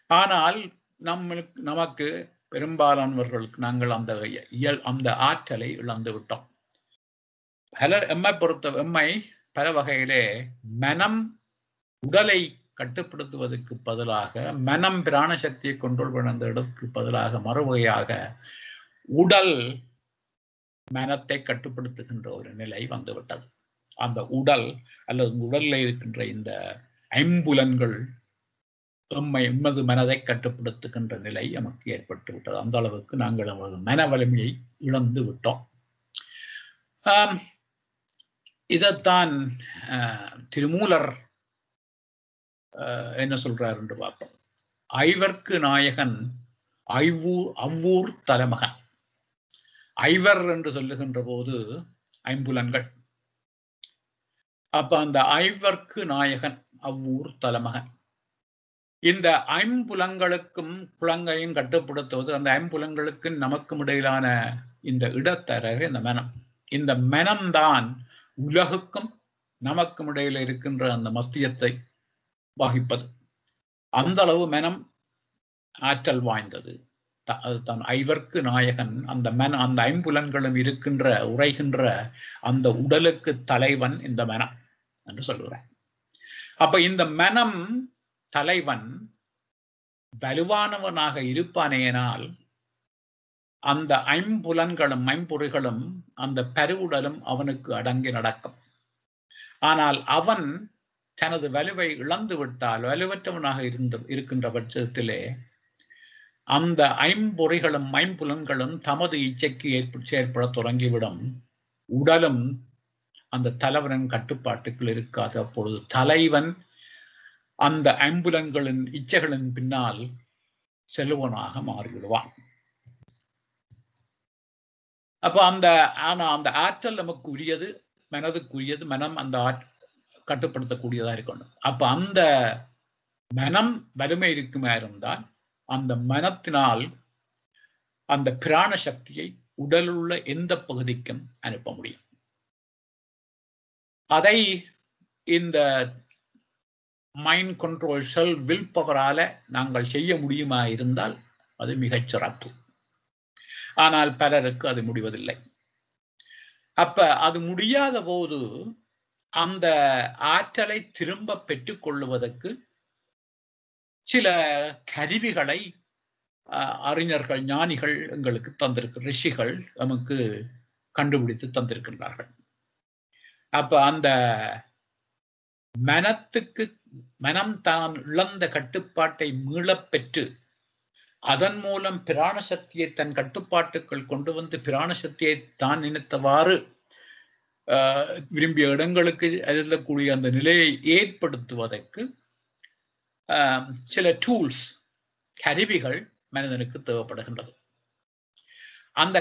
ஆனால் நமக்கு பெரும்பாலானவர்களுக்கு நாங்கள் அந்த ஆற்றலை இழந்து விட்டோம். எம்மை பல வகையிலே மனம் உடலை கட்டுப்படுத்துவதற்கு பதிலாக, மனம் பிராண சக்தியை கொண்டோல் பண்ண இடத்துக்கு பதிலாக மறுவகையாக உடல் மனத்தை கட்டுப்படுத்துகின்ற ஒரு நிலை வந்துவிட்டது. அந்த உடல் அல்லது உடலில் இருக்கின்ற இந்த ஐம்புலன்கள் எமது மனதை கட்டுப்படுத்துகின்ற நிலை நமக்கு ஏற்பட்டு விட்டது. அந்த அளவுக்கு நாங்கள் நமது மன வலிமையை இழந்து விட்டோம். இதைத்தான் திருமூலர் என்ன சொல்றார் என்று பார்ப்போம். ஐவர்க்கு நாயகன் அவ்வூர் தலைமகன். ஐவர் என்று சொல்லுகின்ற போது ஐம்புலன்கள். அப்ப அந்த ஐவர்க்கு நாயகன் அவ்வூர் தலைமகன். இந்த ஐம்புலங்களுக்கும் புலங்கையும் கட்டுப்படுத்துவது அந்த ஐம்புலங்களுக்கு நமக்கும் இடையிலான இந்த இடத்தரகு இந்த மனம். இந்த மனம்தான் உலகுக்கும் நமக்கும் இடையில இருக்கின்ற அந்த மஸ்தியத்தை வகிப்பது. அந்த அளவு மனம் ஆற்றல் வாய்ந்தது. அதுதான் ஐவர்க்கு நாயகன். அந்த ஐம்புலன்களும் இருக்கின்ற உரைகின்ற அந்த உடலுக்கு தலைவன் இந்த மனம் என்று சொல்லுகிறேன். அப்ப இந்த மனம் தலைவன் வலுவானவனாக இருப்பானேனால் அந்த ஐம்புலன்களும் ஐம்பொறிகளும் அந்த பெருவுடலும் அவனுக்கு அடங்கி நடக்கும். ஆனால் அவன் தனது வலுவை இழந்து விட்டால், வலுவற்றவனாக இருக்கின்ற பட்சத்திலே அந்த ஐம்பொறிகளும் ஐம்புலன்களும் தமது இச்சைக்கு செயற்பட தொடங்கிவிடும். உடலும் அந்த தலைவனின் கட்டுப்பாட்டுக்குள் இருக்காது. அப்பொழுது தலைவன் அந்த ஐம்புலன்களின் இச்சைகளின் பின்னால் செல்வனாக மாறிவிடுவான். அப்ப அந்த ஆற்றல் நமக்கு உரியது, மனதுக்குரியது. மனம் அந்த கட்டுப்படுத்தக்கூடியதா இருக்கணும். அப்ப அந்த மனம் வலிமை இருக்குமா இருந்தால் அந்த மனத்தினால் அந்த பிராண சக்தியை உடலில் உள்ள எந்த பகுதிக்கும் அனுப்ப முடியும். அதை இந்த மைண்ட் கண்ட்ரோல் செல்ஃப் வில் பவரால நாங்கள் செய்ய முடியுமா இருந்தால் அது மிகச் சிறப்பு. ஆனால் பலருக்கு அது முடிவதில்லை. அப்ப அது முடியாத போது அந்த ஆற்றலை திரும்ப பெற்றுக் கொள்ளுவதற்கு சில கருவிகளை அறிஞர்கள், ஞானிகள் எங்களுக்கு ரிஷிகள் நமக்கு கண்டுபிடித்து தந்திருக்கின்றார்கள். அப்ப அந்த மனம் தான் இழந்த கட்டுப்பாட்டை மீளப் பெற்று அதன் மூலம் பிராண சக்தியை தன் கட்டுப்பாட்டுக்குள் கொண்டு வந்து பிராண சக்தியை தான் நினைத்தவாறு விரும்பிய இடங்களுக்கு எழுதக்கூடிய அந்த நிலையை ஏற்படுத்துவதற்கு சில டூல்ஸ், கருவிகள் மனிதனுக்கு தேவைப்படுகின்றது. அந்த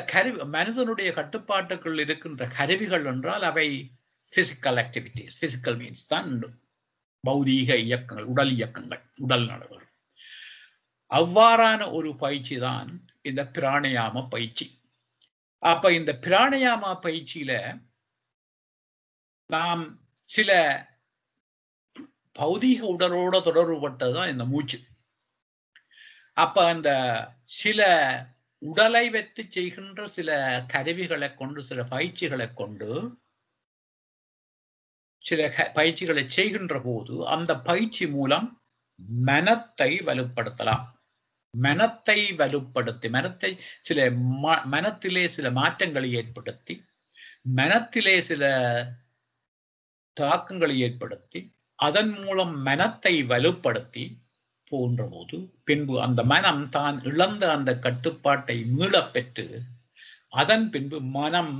மனிதனுடைய கட்டுப்பாட்டுக்குள் இருக்கின்ற கருவிகள் என்றால் அவை பிசிக்கல் ஆக்டிவிட்டிஸ். பிசிக்கல் மீன்ஸ் தான் பௌதீக இயக்கங்கள், உடல் இயக்கங்கள், உடல் நடவடிக்கை. அவ்வாறான ஒரு பயிற்சி தான் இந்த பிராணயாம பயிற்சி. அப்ப இந்த பிராணயாம பயிற்சியில நாம் சில பௌதீக உடலோட தொடர்புபட்டதுதான் இந்த மூச்சு. அப்ப அந்த சில உடலை வைத்து செய்கின்ற சில கருவிகளை கொண்டு, சில பயிற்சிகளை கொண்டு, சில பயிற்சிகளை செய்கின்ற போது அந்த பயிற்சி மூலம் மனத்தை வலுப்படுத்தலாம். மனத்தை வலுப்படுத்தி, மனத்திலே சில மாற்றங்களை ஏற்படுத்தி, மனத்திலே சில தாக்கங்களை ஏற்படுத்தி, அதன் மூலம் மனத்தை வலுப்படுத்தி போன்ற போது பின்பு அந்த மனம் தான் இழந்த அந்த கட்டுப்பாட்டை மீளப் பெற்று அதன் பின்பு மனம்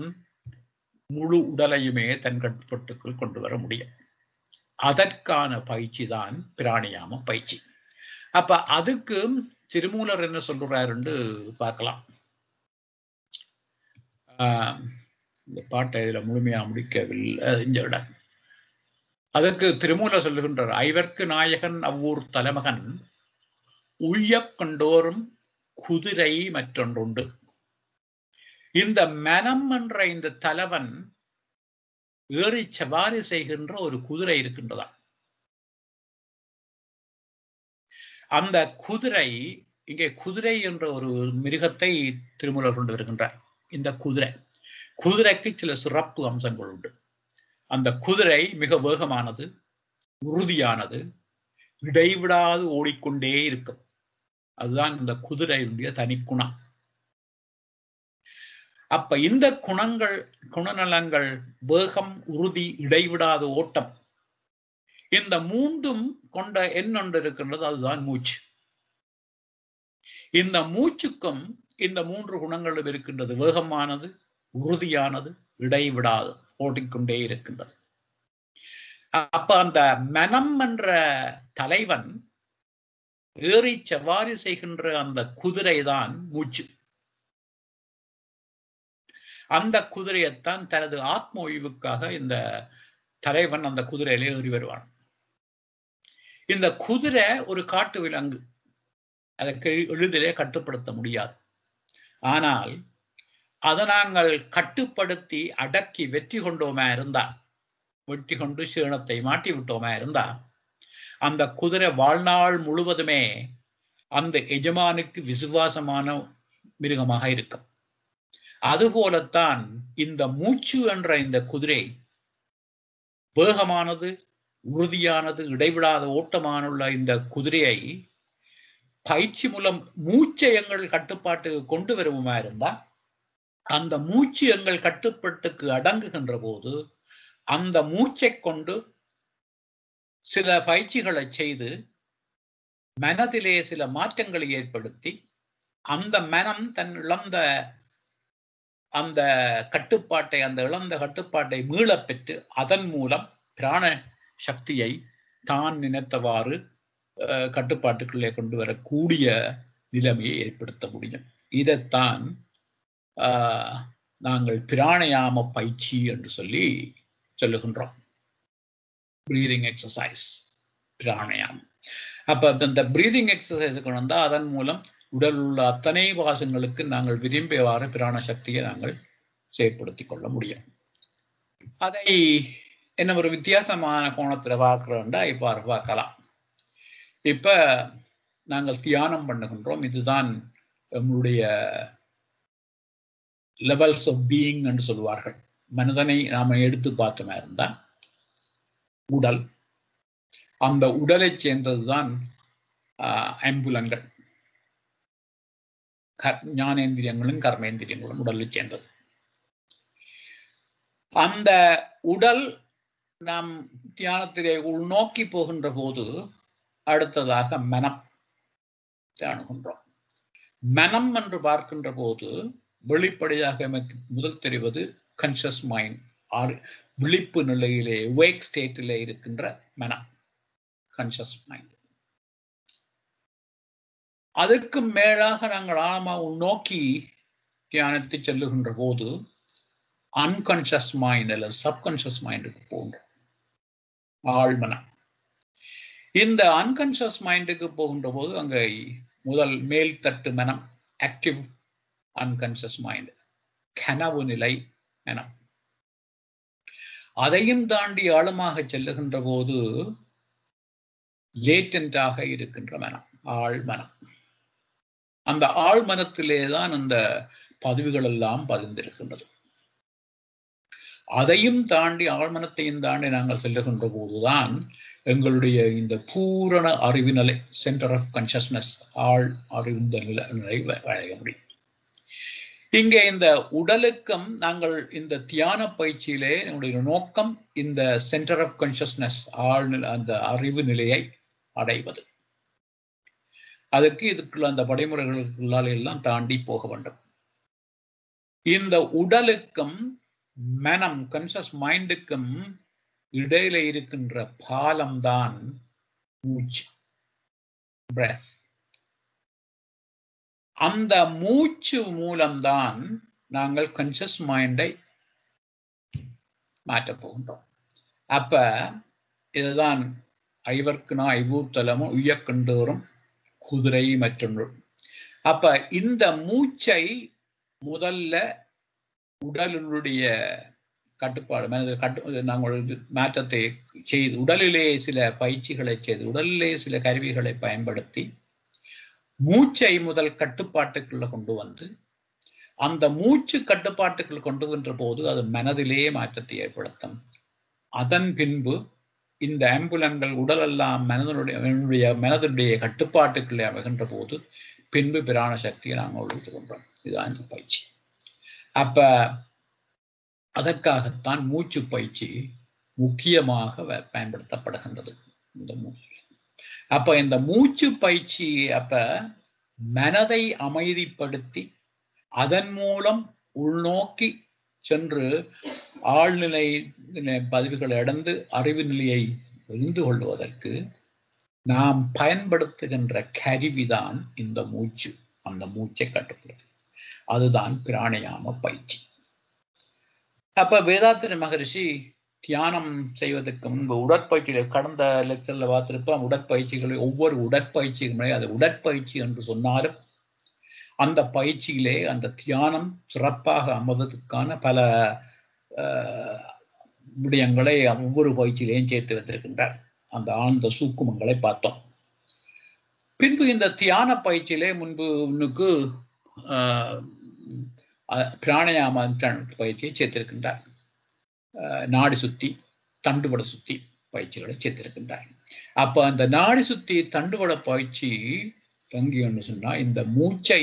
முழு உடலையுமே தன் கட்டுப்பாட்டுக்குள் கொண்டு வர முடியும். அதற்கான பயிற்சி தான் பிராணயாம பயிற்சி. அப்ப அதுக்கு திருமூலர் என்ன சொல்றாருன்னு பார்க்கலாம். இந்த பாட்டை இதுல முழுமையா முடிக்கவில்லை இந்த இடம். அதற்கு திருமூலர் சொல்லுகின்றார், ஐவர்க்கு நாயகன் அவ்வூர் தலைமகன் உய்யக் கொண்டோரும் குதிரை மற்றொன்றுண்டு. இந்த மனம் என்ற இந்த தலைவன் ஏறி சவாரி செய்கின்ற ஒரு குதிரை இருக்கின்றதா. அந்த குதிரை, இங்கே குதிரை என்ற ஒரு மிருகத்தை திருமூலர் கொண்டு வருகின்றார். இந்த குதிரைக்கு சில சிறப்பு அம்சங்கள் உண்டு. அந்த குதிரை மிக வேகமானது, உறுதியானது, இடைவிடாது ஓடிக்கொண்டே இருக்கும். அதுதான் இந்த குதிரையுடைய தனிக்குணம். அப்ப இந்த குணநலங்கள் வேகம், உறுதி, இடைவிடாத ஓட்டம், இந்த மூன்றும் கொண்ட என்னொன்று இருக்கின்றது, அதுதான் மூச்சு. இந்த மூச்சுக்கும் இந்த மூன்று குணங்களும் இருக்கின்றது. வேகமானது, உறுதியானது, இடைவிடாது ஓடிக்கொண்டே இருக்கின்றது. அப்ப அந்த மனம் என்ற தலைவன் ஏறி சவாரி செய்கின்ற அந்த குதிரை தான் மூச்சு. அந்த குதிரையைத்தான் தனது ஆத்ம ஓய்வுக்காக இந்த தலைவன் அந்த குதிரையிலே ஏறி வருவான். இந்த குதிரை ஒரு காட்டு விலங்கு, அதை எளிதிலே கட்டுப்படுத்த முடியாது. ஆனால் அதை நாங்கள் கட்டுப்படுத்தி அடக்கி வெற்றி கொண்டோமா இருந்தா, வெற்றி கொண்டு சீனத்தை மாட்டி விட்டோமா இருந்தா, அந்த குதிரை வாழ்நாள் முழுவதுமே அந்த எஜமானுக்கு விசுவாசமான மிருகமாக இருக்கும். அதுபோலத்தான் இந்த மூச்சு என்ற இந்த குதிரை வேகமானது, உறுதியானது, இடைவிடாத ஓட்டமானுள்ள இந்த குதிரையை பயிற்சி மூலம் மூச்சை எங்கள் கட்டுப்பாட்டுக்கு கொண்டு வருவோமா இருந்தா, அந்த மூச்சு எங்கள் கட்டுப்பாட்டுக்கு அடங்குகின்ற போது அந்த மூச்சை கொண்டு சில பயிற்சிகளை செய்து மனதிலே சில மாற்றங்களை ஏற்படுத்தி அந்த மனம் தன் இழந்த அந்த கட்டுப்பாட்டை, அந்த இழந்த கட்டுப்பாட்டை மீள பெற்று அதன் மூலம் பிராண சக்தியை தான் நினைத்தவாறு கட்டுப்பாட்டுக்குள்ளே கொண்டு வரக்கூடிய நிலைமையை ஏற்படுத்த முடியும். இதைத்தான் நாங்கள் பிராணயாம பயிற்சி என்று சொல்லுகின்றோம். பிரீதிங் எக்ஸசைஸ், பிராணயாமம். அப்ப இந்த பிரீதிங் எக்ஸசைஸுக்கு வந்தால் அதன் மூலம் உடல் உள்ள அத்தனை வாசங்களுக்கு நாங்கள் விரும்பியவாறு பிராண சக்தியை நாங்கள் செயற்படுத்திக் கொள்ள முடியும். அதை என்ன ஒரு வித்தியாசமான கோணத்தில் பார்க்கிறோம்டா இவ்வாறு பார்க்கலாம். இப்ப நாங்கள் தியானம் பண்ணுகின்றோம். இதுதான் நம்மளுடைய லெவல்ஸ் ஆஃப் பீயிங் என்று சொல்வார்கள். மனிதனை நாம எடுத்து பார்த்தோமா இருந்தால் உடல், அந்த உடலை சேர்ந்ததுதான் ஐம்புலங்கள், ஞானேந்திரியங்களும் கர்மேந்திரியங்களும் உடலை சேர்ந்தது. அந்த உடல் நாம் தியானத்திலே உள்நோக்கி போகின்ற போது அடுத்ததாக மனம் அணுகின்றோம். மனம் என்று பார்க்கின்ற போது வெளிப்படையாக நமக்கு முதல் தெரிவது கான்ஷியஸ் மைண்ட், விழிப்பு நிலையிலே வேக் ஸ்டேட்டிலே இருக்கின்ற மனம், கான்ஷியஸ் மைண்ட். அதற்கு மேலாக நாங்கள் ஆழமாக உள்நோக்கி தியானத்தை செல்லுகின்ற போது அன்கான்ஷியஸ் மைண்ட் அல்லது சப்கான்ஷியஸ் மைண்டுக்கு போகின்றோம், ஆழ்மனம். இந்த அன்கான்ஷியஸ் மைண்டுக்கு போகின்ற போது அங்கே முதல் மேல் தட்டு மனம், ஆக்டிவ் அன்கான்ஷியஸ் மைண்ட், கனவு நிலை மனம். அதையும் தாண்டி ஆழமாக செல்லுகின்ற போது லேட்டன்டாக இருக்கின்ற மனம், ஆழ்மனம். அந்த ஆழ்மனத்திலே தான் அந்த பதிவுகள் எல்லாம் பதிந்திருக்கின்றது. அதையும் தாண்டி, ஆழ்மனத்தையும் தாண்டி நாங்கள் செல்லுகின்ற போதுதான் எங்களுடைய இந்த பூரண அறிவு நிலை, சென்டர் ஆஃப் கான்ஷியஸ்னஸ், ஆழ் அறிவு நிலை வழங்க முடியும். இங்கே இந்த உடலுக்கும் நாங்கள் இந்த தியான பயிற்சியிலே நம்முடைய நோக்கம் இந்த சென்டர் ஆஃப் கான்ஷியஸ்னஸ், அந்த அறிவு நிலையை அடைவது. அதுக்கு இதுக்குள்ள அந்த படிமுறைகளுக்குள்ளால் எல்லாம் தாண்டி போக வேண்டும். இந்த உடலுக்கும் மனம், கான்ஷியஸ் மைண்டுக்கும் இடையில இருக்கின்ற பாலம்தான் மூச்சு, பிரெத். அந்த மூச்சு மூலம்தான் நாங்கள் கான்ஷியஸ் மைண்டை மாற்றப் போகின்றோம். அப்ப இதுதான் ஐவர்க்குனா ஐவூத்தலமும் உய்யக்கண்டோறும் குதிரை மற்றொன்று. அப்ப இந்த மூச்சை முதல்ல உடலுடைய கட்டுப்பாடு, நாங்கள் மாற்றத்தை செய்து உடலிலே சில பயிற்சிகளை செய்து உடலிலே சில கருவிகளை பயன்படுத்தி மூச்சை முதல் கட்டுப்பாட்டுக்குள்ள கொண்டு வந்து அந்த மூச்சு கட்டுப்பாட்டுக்குள் கொண்டு வந்த போது அது மனதிலே மாற்றத்தை ஏற்படுத்தும். அதன் பின்பு இந்த ஆம்புலன்கள் உடலெல்லாம் மனதுடைய கட்டுப்பாட்டுக்குள்ளே அமைகின்ற போது பின்பு பிராண சக்தியை நாங்கள் ஒழித்துக் கொண்டோம். இதுதான் இந்த பயிற்சி. அப்ப அதற்காகத்தான் மூச்சு பயிற்சி முக்கியமாக பயன்படுத்தப்படுகின்றது இந்த மூச்சு. அப்ப இந்த மூச்சு பயிற்சி அப்ப மனதை அமைதிப்படுத்தி அதன் மூலம் உள்நோக்கி சென்று ஆழ்நிலை பதிவுகளை அடைந்து அறிவு நிலையை புரிந்து கொள்வதற்கு நாம் பயன்படுத்துகின்ற கருவிதான் இந்த மூச்சு. அந்த மூச்சை கட்டுப்படுத்து, அதுதான் பிராணயாம பயிற்சி. அப்ப வேதாத்திரி மகரிஷி தியானம் செய்வதற்கு முன்பு உடற்பயிற்சிகளை கடந்த லெக்சர்ல பார்த்திருப்போம். உடற்பயிற்சிகளை ஒவ்வொரு உடற்பயிற்சிகளுமே அது உடற்பயிற்சி என்று சொன்னாலும் அந்த பயிற்சியிலே அந்த தியானம் சிறப்பாக அமைவதற்கான பல விடயங்களை ஒவ்வொரு பயிற்சியிலையும் சேர்த்து வைத்திருக்கின்றார். அந்த ஆழ்ந்த சூக்குமங்களை பார்த்தோம். பின்பு இந்த தியான பயிற்சியிலே முன்னுக்கு பிராணயாம பயிற்சியை சேர்த்திருக்கின்றார். நாடி சுத்தி தண்டுவட சுத்தி பயிற்சிகளை சேர்த்திருக்கின்றார். அப்ப அந்த நாடி சுத்தி தண்டுவட பயிற்சி எங்கேன்னு சொன்னா இந்த மூச்சை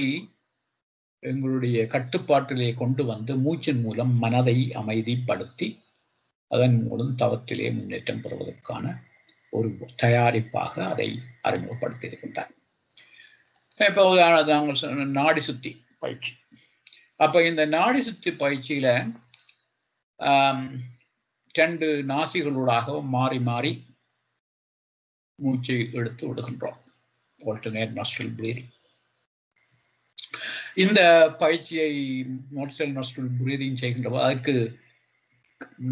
எங்களுடைய கட்டுப்பாட்டிலே கொண்டு வந்து மூச்சின் மூலம் மனதை அமைதிப்படுத்தி அதன் மூலம் தவத்திலே முன்னேற்றம் பெறுவதற்கான ஒரு தயாரிப்பாக அதை அறிமுகப்படுத்தி இருக்கின்றார். இப்போ நாங்கள் நாடி சுத்தி பயிற்சி. அப்ப இந்த நாடி சுத்தி பயிற்சியில 2 நாசிகளூடாகவும் மாறி மாறி மூச்சை எடுத்து விடுகின்றோம். Alternate நாஸ்ட்ரல் breathing. இந்த பயிற்சியை நாஸ்ட்ரல் பிரீதிங் செய்கின்ற போது அதுக்கு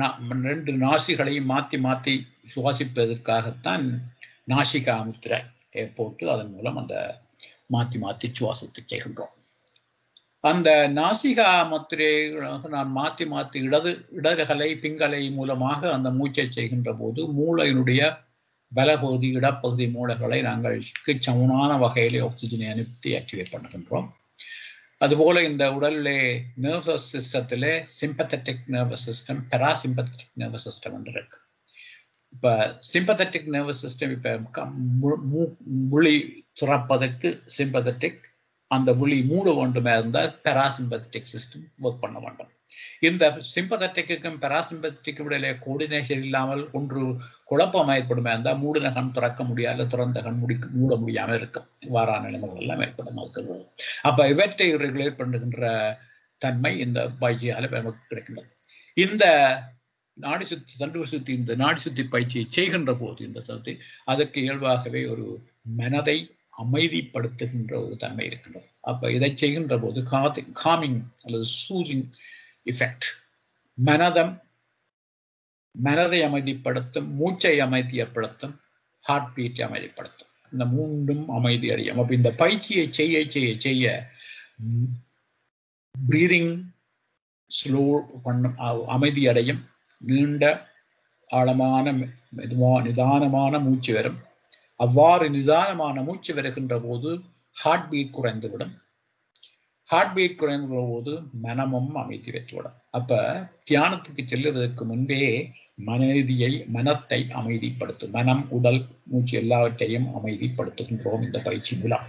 2 நாசிகளையும் மாற்றி மாற்றி சுவாசிப்பதற்காகத்தான் நாசிகா முத்திரை போட்டு அதன் மூலம் அந்த மாற்றி மாற்றி சுவாசத்தை செய்கின்றோம். அந்த நாசிகா முத்திரையாக நான் மாற்றி மாற்றி இடகலை பிங்கலை மூலமாக அந்த மூச்சை செய்கின்ற போது மூளையினுடைய பலப்பகுதி இடப்பகுதி மூளைகளை நாங்கள் சமனான வகையிலே ஆக்சிஜனை அனுப்பி ஆக்டிவேட் பண்ணுகின்றோம். அதுபோல இந்த உடலிலே நர்வஸ் சிஸ்டத்திலே sympathetic nervous system, parasympathetic nervous system என்று இருக்கு. இப்ப சிம்பத்தட்டிக் நர்வஸ் சிஸ்டம் இப்ப விழி துறப்பதற்கு சிம்பத்தட்டிக், அந்த விழி மூட வேண்டுமே இருந்தால் பெராசிம்பத்தட்டிக் சிஸ்டம் ஒர்க் பண்ண வேண்டும். இந்த சிம்பத்தட்டிக்கும் பெராசிம்பத்தட்டிக்கும் இடையிலே கோஆர்டினேஷன் இல்லாமல் ஒன்று குழப்பம் ஏற்படுமே இருந்தால் மூடின கண் திறக்க முடியாது, திறந்த கண் மூட முடியாமல் இருக்கும். வாரான நிலைமைகள் எல்லாம் ஏற்படும். அப்ப இவற்றை ரெகுலேட் பண்ணுகின்ற தன்மை இந்த பயிற்சியால நமக்கு கிடைக்கின்றது. இந்த நாடி சுத்தி தண்டு சுத்தி இந்த நாடி சுத்தி பயிற்சியை செய்கின்ற போது இந்த சுத்தி அதற்கு இயல்பாகவே ஒரு மனதை அமைதிப்படுத்துகின்ற ஒரு தன்மை இருக்கின்றது. அப்ப இதை செய்கின்ற போது காமிங் அல்லது சூதிங் எஃபெக்ட், மனதை அமைதிப்படுத்தும், மூச்சை அமைதிப்படுத்தும், ஹார்ட் பீட்டை அமைதிப்படுத்தும். இந்த 3ம் அமைதி அடையும். அப்ப இந்த பயிற்சியை செய்ய செய்ய செய்ய பிரீதிங் ஸ்லோ பண்ணும், அமைதி அடையும், நீண்ட ஆழமான நிதானமான மூச்சு வரும். அவ்வாறு நிதானமான மூச்சு வருகின்ற போது ஹார்ட் பீட் குறைந்துவிடும். ஹார்ட் பீட் குறைந்த போது மனமும் அமைதி பெற்றுவிடும். அப்ப தியானத்துக்கு செல்லுவதற்கு முன்பே மனத்தை அமைதிப்படுத்தும். மனம், உடல், மூச்சு எல்லாவற்றையும் அமைதிப்படுத்துகின்றோம் இந்த பயிற்சி மூலம்.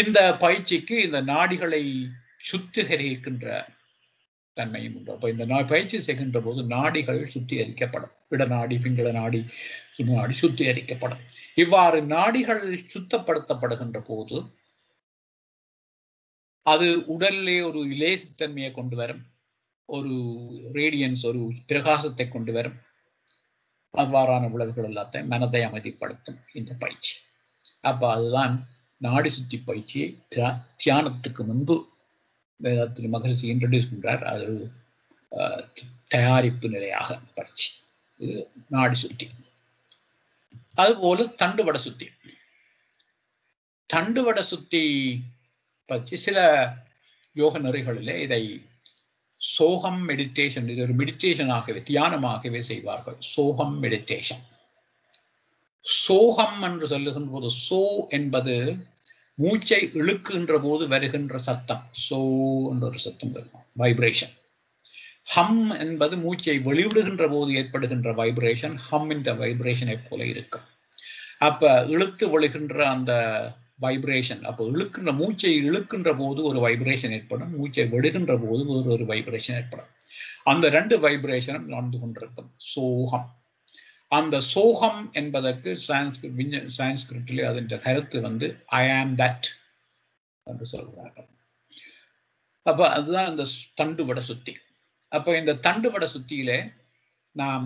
இந்த பயிற்சிக்கு இந்த நாடிகளை சுத்திகரிக்கின்ற தன்மையும் உண்டு. அப்ப இந்த பயிற்சி செய்கின்ற போது நாடிகள் சுத்திகரிக்கப்படும். இடநாடி, பிங்கள நாடி, நாடி சுத்திகரிக்கப்படும். இவ்வாறு நாடிகள் சுத்தப்படுத்தப்படுகின்ற போது அது உடலிலே ஒரு இலேசித்தன்மையை கொண்டு வரும், ஒரு ரேடியன்ஸ், ஒரு பிரகாசத்தை கொண்டு வரும். அவ்வாறான விளைவுகள் எல்லாத்தையும் மனதை அமைதிப்படுத்தும் இந்த பயிற்சி. அப்ப அதுதான் நாடி சுத்தி பயிற்சியை தியானத்துக்கு முன்பு வேதாத்திரி மகரிஷி இன்ட்ரடியூஸ் பண்றார். அது தயாரிப்பு நிலையாக பயிற்சி. இது நாடி சுத்தி. அதுபோல தண்டுவட சுத்தி. தண்டுவட சுத்தி பற்றி சில யோக நெறிகளிலே இதை சோகம் மெடிடேஷன், இது ஒரு மெடிடேஷனாகவே தியானமாகவே செய்வார்கள். சோகம் மெடிடேஷன். சோகம் என்று சொல்லுகின்ற போது சோ என்பது மூச்சை இழுக்குகின்ற போது வருகின்ற சத்தம். சோ என்ற ஒரு சத்தம் வரும், வைப்ரேஷன். ஹம் என்பது மூச்சை வெளிவிடுகின்ற போது ஏற்படுகின்ற வைப்ரேஷன். ஹம் என்ற வைப்ரேஷனை போல இருக்கும். அப்ப இழுத்து ஒழுகின்ற அந்த வைப்ரேஷன். அப்போ இழுக்கின்ற மூச்சை இழுக்கின்ற போது ஒரு வைப்ரேஷன் ஏற்படும், மூச்சை விடுகின்ற போது ஒரு வைப்ரேஷன் ஏற்படும். அந்த 2 வைப்ரேஷனும் நடந்து கொண்டிருக்கும். சோகம். அந்த சோகம் என்பதற்கு சான்ஸ்கிரிட்டிலே அதன் கருத்து வந்து ஐ ஆம் தட் என்று சொல்கிறார்கள். அப்ப அதுதான் இந்த தண்டுவட சுத்தி. அப்ப இந்த தண்டுவட சுத்தியிலே நாம்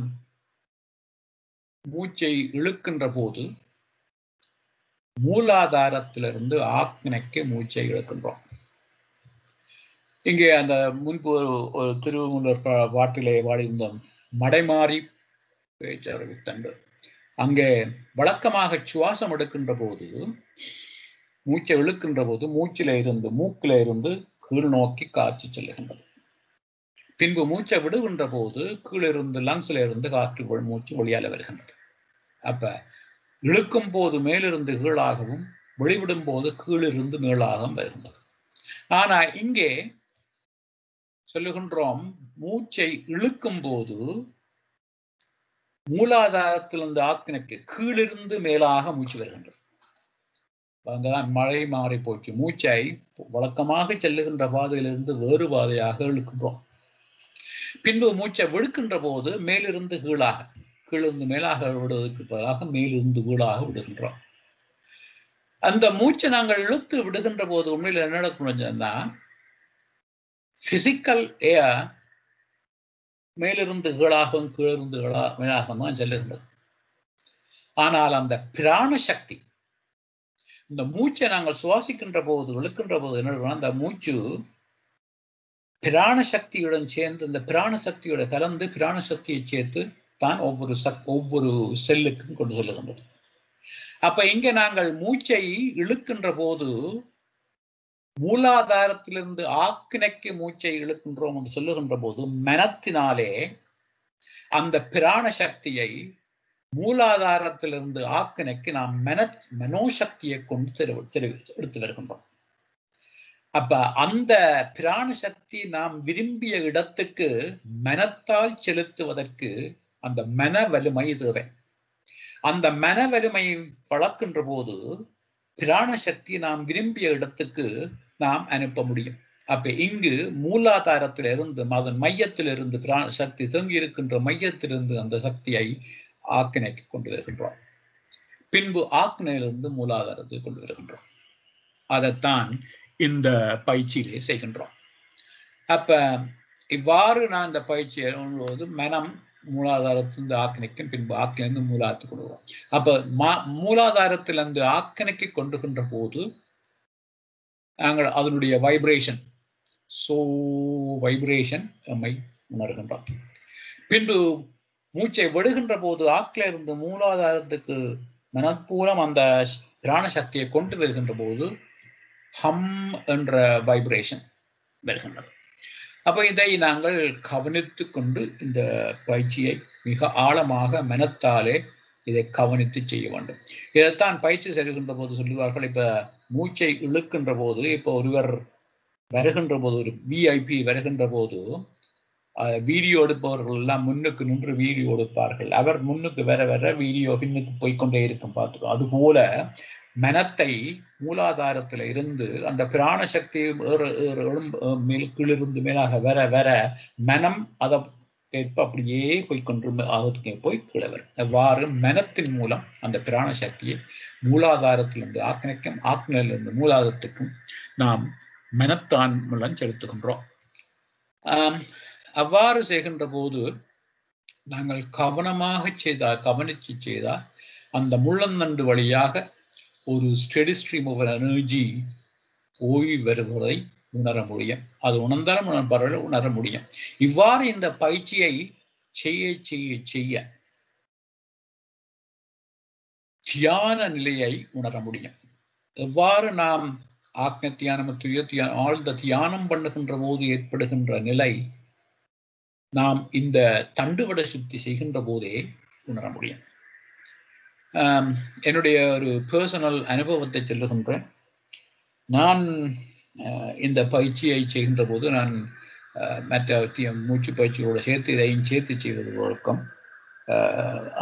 மூச்சை இழுக்கின்ற போது மூலாதாரத்திலிருந்து ஆக்ஞைக்கு மூச்சை இழுக்கின்றோம். இங்கே அந்த முன்பு ஒரு திருமூலர் பாட்டிலே பாடியிருந்த மடைமாறி பேச்சறிவு தண்டு, அங்கே வழக்கமாக சுவாசம் எடுக்கின்ற போது மூச்சை இழுக்கின்ற போது மூச்சில இருந்து மூக்கில இருந்து கீழ் நோக்கி காற்று செல்லுகின்றது. பின்பு மூச்சை விடுகின்ற போது கீழிருந்து லங்ஸ்ல இருந்து காற்று மூச்சு வெளியால வருகின்றது. அப்ப இழுக்கும் போது மேலிருந்து கீழாகவும் வெளிவிடும் போது கீழிருந்து மேலாகவும் வருகின்றது. ஆனா இங்கே சொல்லுகின்றோம், மூச்சை இழுக்கும் போது மூலாதாரத்திலிருந்து ஆக்ஞைக்கு கீழிருந்து மேலாக மூச்சு வருகின்றது. அங்கதான் மழை மாறி போச்சு. மூச்சை வழக்கமாக செல்லுகின்ற பாதையிலிருந்து வேறு பாதையாக இழுக்கின்றோம். பின்பு மூச்சை விடுக்கின்ற போது மேலிருந்து கீழாக, கீழிருந்து மேலாக விடுவதற்கு பதிலாக மேலிருந்து கீழாக விடுகின்றோம். அந்த மூச்சை நாங்கள் இழுத்து விடுகின்ற போது உண்மையில் என்ன நடக்கணும்னா, பிசிக்கல் ஏர் மேலிருந்து கீழாகவும் கீழிருந்து மேலாகவும் தான் செல்லுகின்றது. ஆனால் அந்த பிராண சக்தி, இந்த மூச்சை நாங்கள் சுவாசிக்கின்ற போது இழுக்கின்ற போது என்ன, அந்த மூச்சு பிராண சக்தியுடன் சேர்ந்து, இந்த பிராண சக்தியோட கலந்து பிராண சக்தியை சேர்த்து தான் ஒவ்வொரு செல்லுக்கும் கொண்டு செல்லுகின்றது. அப்ப இங்க நாங்கள் மூச்சை இழுக்கின்ற போது மூலாதாரத்திலிருந்து ஆக்ஞைக்கு மூச்சை இழுக்கின்றோம் என்று சொல்லுகின்ற போது மனத்தினாலே அந்த பிராண சக்தியை மூலாதாரத்திலிருந்து ஆக்ஞைக்கு நாம் மனோசக்தியை கொண்டு எடுத்து வருகின்றோம். அப்ப அந்த பிராண சக்தி நாம் விரும்பிய இடத்துக்கு மனத்தால் செலுத்துவதற்கு அந்த மன வலிமை தேவை. அந்த மன வலிமை வளர்க்கின்ற போது பிராண சக்தி நாம் விரும்பிய இடத்துக்கு நாம் அனுப்ப முடியும். அப்ப இங்கு மூலாதாரத்திலிருந்து அதன் மையத்திலிருந்து பிராண சக்தி தங்கி இருக்கின்ற மையத்திலிருந்து அந்த சக்தியை ஆக்ஞைக்கு கொண்டு வருகின்றோம். பின்பு ஆக்ஞையிலிருந்து மூலாதாரத்தை கொண்டு வருகின்றோம். அதைத்தான் இந்த பயிற்சியிலே செய்கின்றோம். அப்ப இவ்வாறு நான் இந்த பயிற்சியை போது மனம் மூலாதாரத்திலிருந்து ஆக்ஞைக்கும் பின்பு ஆக்ஞையிலிருந்து மூலாதாரத்துக்கு கொண்டு வருவோம். அப்ப மூலாதாரத்திலிருந்து ஆக்ஞைக்கு கொண்டுகின்ற போது நாங்கள் அதனுடைய வைப்ரேஷன், சோ வைப்ரேஷன் நம்மை உணர்கின்றோம். பின்பு மூச்சை விடுகின்ற போது ஆக்ஞையிலிருந்து மூலாதாரத்துக்கு மனப்பூரம் அந்த பிராண சக்தியை கொண்டு வருகின்ற போது ஹம் என்ற வைப்ரேஷன் வருகின்றது. அப்ப இதை நாங்கள் கவனித்து கொண்டு இந்த பயிற்சியை மிக ஆழமாக மனத்தாலே இதை கவனித்து செய்ய வேண்டும். இதைத்தான் பயிற்சி செய்கின்ற போது சொல்லுவார்கள், இப்ப மூச்சை இழுக்கின்ற போது, இப்போ ஒருவர் வருகின்ற போது, ஒரு விஐபி வருகின்ற போது வீடியோ எடுப்பவர்கள் எல்லாம் முன்னுக்கு நின்று வீடியோ எடுப்பார்கள். அவர் முன்னுக்கு வர வர வீடியோ பின்னுக்கு போய்கொண்டே இருக்கும் பார்த்துக்கோ. அதுபோல மனத்தை மூலாதாரத்தில் இருந்து அந்த பிராண சக்தி கீழிருந்து மேலாக வர வர மனம் அதை ஏற்ப அப்படியே போய்கொண்டு அதற்கு போய் கீழே வரும். அவ்வாறு மனத்தின் மூலம் அந்த பிராண சக்தியை மூலாதாரத்திலிருந்து ஆக்ஞைக்கும் ஆக்ஞையிலிருந்து மூலாதாரத்துக்கும் நாம் மனத்தான் மூலம் செலுத்துகின்றோம். அவ்வாறு செய்கின்ற போது நாங்கள் கவனமாக கவனித்து செய்தால் அந்த முள்ளந்தண்டு வழியாக ஒரு ஸ்டெடி ஸ்ட்ரீம் ஆஃப் எனர்ஜி போய் வருவதை உணர முடியும். அது உணர்ந்தாலும் உணர முடியும். இவ்வாறு இந்த பயிற்சியை செய்ய செய்ய செய்ய தியான நிலையை உணர முடியும். எவ்வாறு நாம் ஆக்ஞ தியானம் ஆழ்ந்த தியானம் பண்ணுகின்ற போது ஏற்படுகின்ற நிலை நாம் இந்த தண்டுவட சுத்தி செய்கின்ற போதே உணர முடியும். என்னுடைய ஒரு பர்சனல் அனுபவத்தை சொல்லுகின்றேன். நான் இந்த பயிற்சியை செய்கின்ற போது நான் மற்ற மூச்சு பயிற்சியோட சேர்த்து இதையும் சேர்த்து செய்வது வழக்கம்.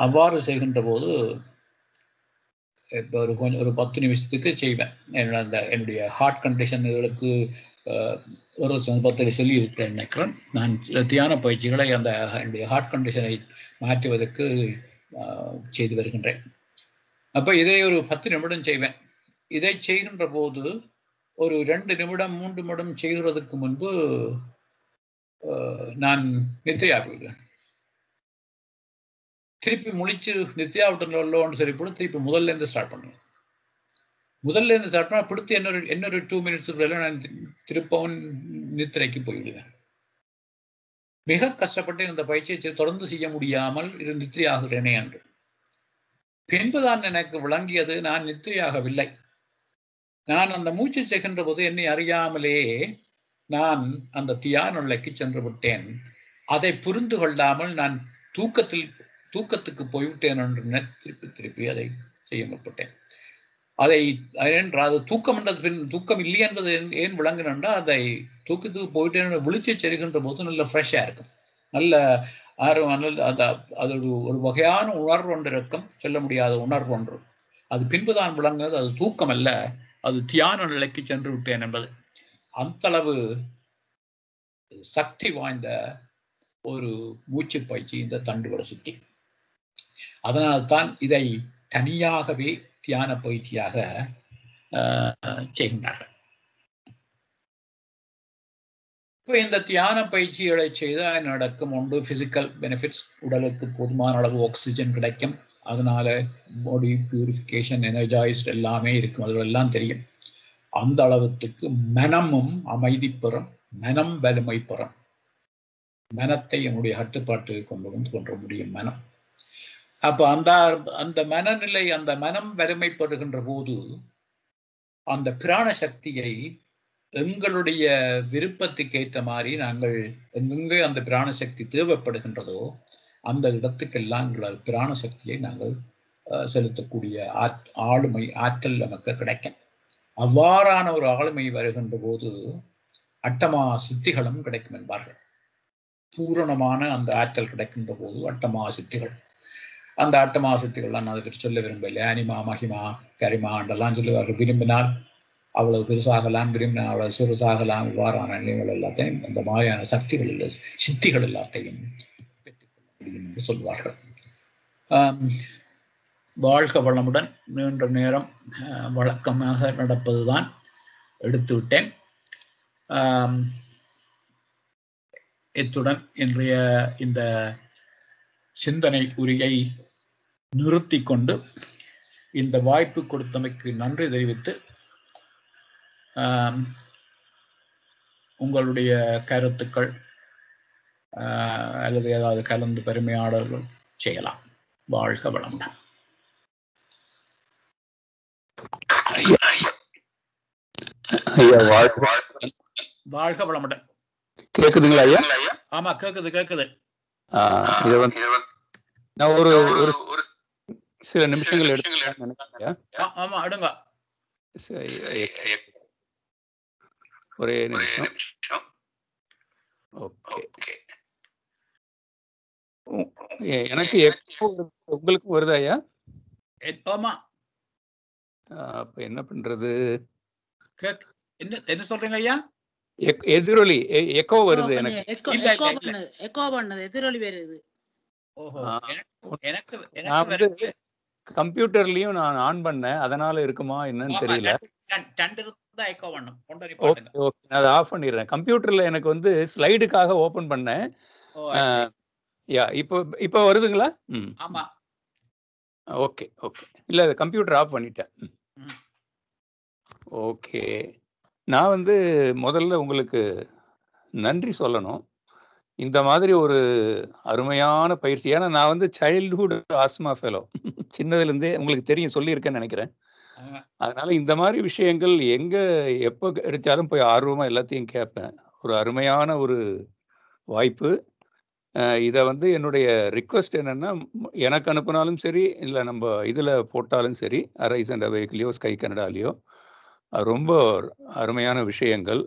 அவ்வாறு செய்கின்ற போது இப்போ ஒரு 10 நிமிஷத்துக்கு செய்வேன். என்னுடைய ஹார்ட் கண்டிஷன்களுக்கு ஒரு சந்தர்ப்பத்தில் சொல்லி இருக்கிறேன் நினைக்கிறேன். நான் தியான பயிற்சிகளை என்னுடைய ஹார்ட் கண்டிஷனை மாற்றுவதற்கு செய்து வருகின்றேன். அப்போ இதை ஒரு 10 நிமிடம் செய்வேன். இதை செய்கின்ற போது ஒரு 2 நிமிடம் 3 நிமிடம் செய்கிறதுக்கு முன்பு நான் நித்திரையா போயிடுவேன். திருப்பி முழிச்சு நித்தியா விட்டுன்னு சரி போட்டு திருப்பி முதல்ல இருந்து ஸ்டார்ட் பண்ணுவேன். முதல்ல இருந்து ஸ்டார்ட் பண்ண பிடித்து இன்னொரு 2 மினிட்ஸுக்குள்ள நான் திருப்பவும் நித்திரைக்கு போய்விடுவேன். மிக கஷ்டப்பட்டு இந்த பயிற்சியை தொடர்ந்து செய்ய முடியாமல் நித்திரை ஆகிறேனே என்று பின்புதான் எனக்கு விளங்கியது, நான் நித்திரையாகவில்லை. நான் அந்த மூச்சு செய்கின்ற போது என்னை அறியாமலே நான் அந்த தியான நிலைக்கு சென்று விட்டேன். அதை புரிந்து கொள்ளாமல் நான் தூக்கத்துக்கு போய்விட்டேன் என்று திருப்பி அதை செய்ய முற்பட்டேன். அதை என்றால் தூக்கம் என்றது தூக்கம் இல்லை என்பது ஏன் விளங்குனா, அதை தூக்கத்துக்கு போயிட்டேன் விழிச்சு செல்கின்ற போது நல்ல ஃப்ரெஷ்ஷாக இருக்கும். நல்ல அது ஒரு வகையான உணர்வு ஒன்று இருக்கும், சொல்ல முடியாத உணர்வு ஒன்று. அது பின்புதான் விளங்குறது அது தூக்கம் அல்ல, அது தியான நிலைக்கு சென்று விட்டேன் என்பது. அந்த அளவு சக்தி வாய்ந்த ஒரு மூச்சு பயிற்சி இந்த தண்டுவட சுத்தி. அதனால்தான் இதை தனியாகவே தியான பயிற்சியாக செய்கின்றார்கள். இப்போ இந்த தியான பயிற்சிகளை செய்தால் நடக்கும் ஒன்று பிசிக்கல் பெனிஃபிட்ஸ். உடலுக்கு போதுமான அளவு ஆக்சிஜன் கிடைக்கும், அதனால பாடி பியூரிஃபிகேஷன், எனர்ஜைஸ்ட் எல்லாமே இருக்கும், அதெல்லாம் தெரியும். அந்த அளவுக்கு மனமும் அமைதி பெறும், மனம் வலிமை பெறும். மனத்தை என்னுடைய கட்டுப்பாட்டு கொண்டு முடியும் மனம். அப்ப அந்த மனநிலை, அந்த மனம் வலிமைப்படுகின்ற போது அந்த பிராண சக்தியை எங்களுடைய விருப்பத்துக்கு ஏற்ற மாதிரி நாங்கள் எங்கெங்கே அந்த பிராண சக்தி தேவைப்படுகின்றதோ அந்த இடத்துக்கெல்லாம் எங்கள் பிராண சக்தியை நாங்கள் செலுத்தக்கூடிய ஆற்றல் நமக்கு கிடைக்கும். அவ்வாறான ஒரு ஆளுமை வருகின்ற போது அட்டமா சித்திகளும் கிடைக்கும் என்பார்கள். பூரணமான அந்த ஆற்றல் கிடைக்கின்ற போது அட்டமா சித்திகள், அந்த அட்டமா சித்திகள்லாம் நான் அதை பற்றி சொல்ல விரும்பவில்லை. அனிமா, மகிமா, கரிமா என்றெல்லாம் சொல்லுவார்கள். விரும்பினால் அவ்வளவு பெருசாகலாம், விரும்பினால் அவ்வளவு சிறுசாகலாம். இவ்வாறான நிலைகள் எல்லாத்தையும், அந்த மாதிரியான சித்திகள் எல்லாத்தையும் பெற்றுக்கொள்ள முடியும் என்று சொல்வார்கள். வாழ்க வளமுடன். நீண்ட நேரம் வழக்கமாக நடப்பதுதான் எடுத்து விட்டேன். இத்துடன் இன்றைய இந்த சிந்தனை உரையை நிறுத்தி கொண்டு இந்த வாய்ப்பு கொடுத்தமைக்கு நன்றி தெரிவித்து உங்களுடைய கருத்துக்கள் அல்லது ஏதாவது கலந்து பெருமையாளர்கள் செய்யலாம். வாழ்க வளமுடன். வாழ்க வளமுடன். கேக்குதுங்களா ஐயா? ஆமா, கேக்குது. நான் ஒரு சில நிமிஷங்கள் எடுத்துக்கிறேன். ஆமா, எடுங்க. ஒரே நிமிஷம். ஓகே. எனக்கு உங்களுக்கு வருதா ஐயா? ஆமா. அப்ப என்ன பண்றது? என்ன சொல்றீங்க ஐயா? எதிரொலி எக்கோ வருது எனக்கு. எக்கோ பண்ணது எதிரொலி வருது. ஓஹோ, எனக்கு நான் வந்து கம்ப்யூட்டர்லயும் நான் ஆன் பண்ணேன், அதனால இருக்குமா என்னன்னு தெரியல. அதை ஆஃப் பண்ணிடுறேன். கம்ப்யூட்டர்ல எனக்கு வந்து ஸ்லைடுக்காக ஓபன் பண்ணேன். இப்போ வருதுங்களா? ஆமா. ஓகே. இல்ல கம்ப்யூட்டர் ஆஃப் பண்ணிட்டேன். ஓகே. நான் வந்து முதல்ல உங்களுக்கு நன்றி சொல்லணும். இந்த மாதிரி ஒரு அருமையான பயிற்சி. ஏன்னா நான் வந்து சைல்ட்ஹுட் ஆஸ்மா ஃபெலோ, சின்னதுலேருந்தே உங்களுக்கு தெரியும், சொல்லியிருக்கேன்னு நினைக்கிறேன். அதனால இந்த மாதிரி விஷயங்கள் எங்க எப்போ கிடைச்சாலும் போய் ஆர்வமா எல்லாத்தையும் கேட்பேன். ஒரு அருமையான ஒரு வாய்ப்பு. இதை வந்து என்னுடைய ரிக்வெஸ்ட் என்னன்னா, எனக்கு அனுப்பினாலும் சரி, இல்லை நம்ம இதில் போட்டாலும் சரி, அரைஸ் அண்ட் அவேக்லையோ ஸ்கை கனடாலேயோ, ரொம்ப அருமையான விஷயங்கள்.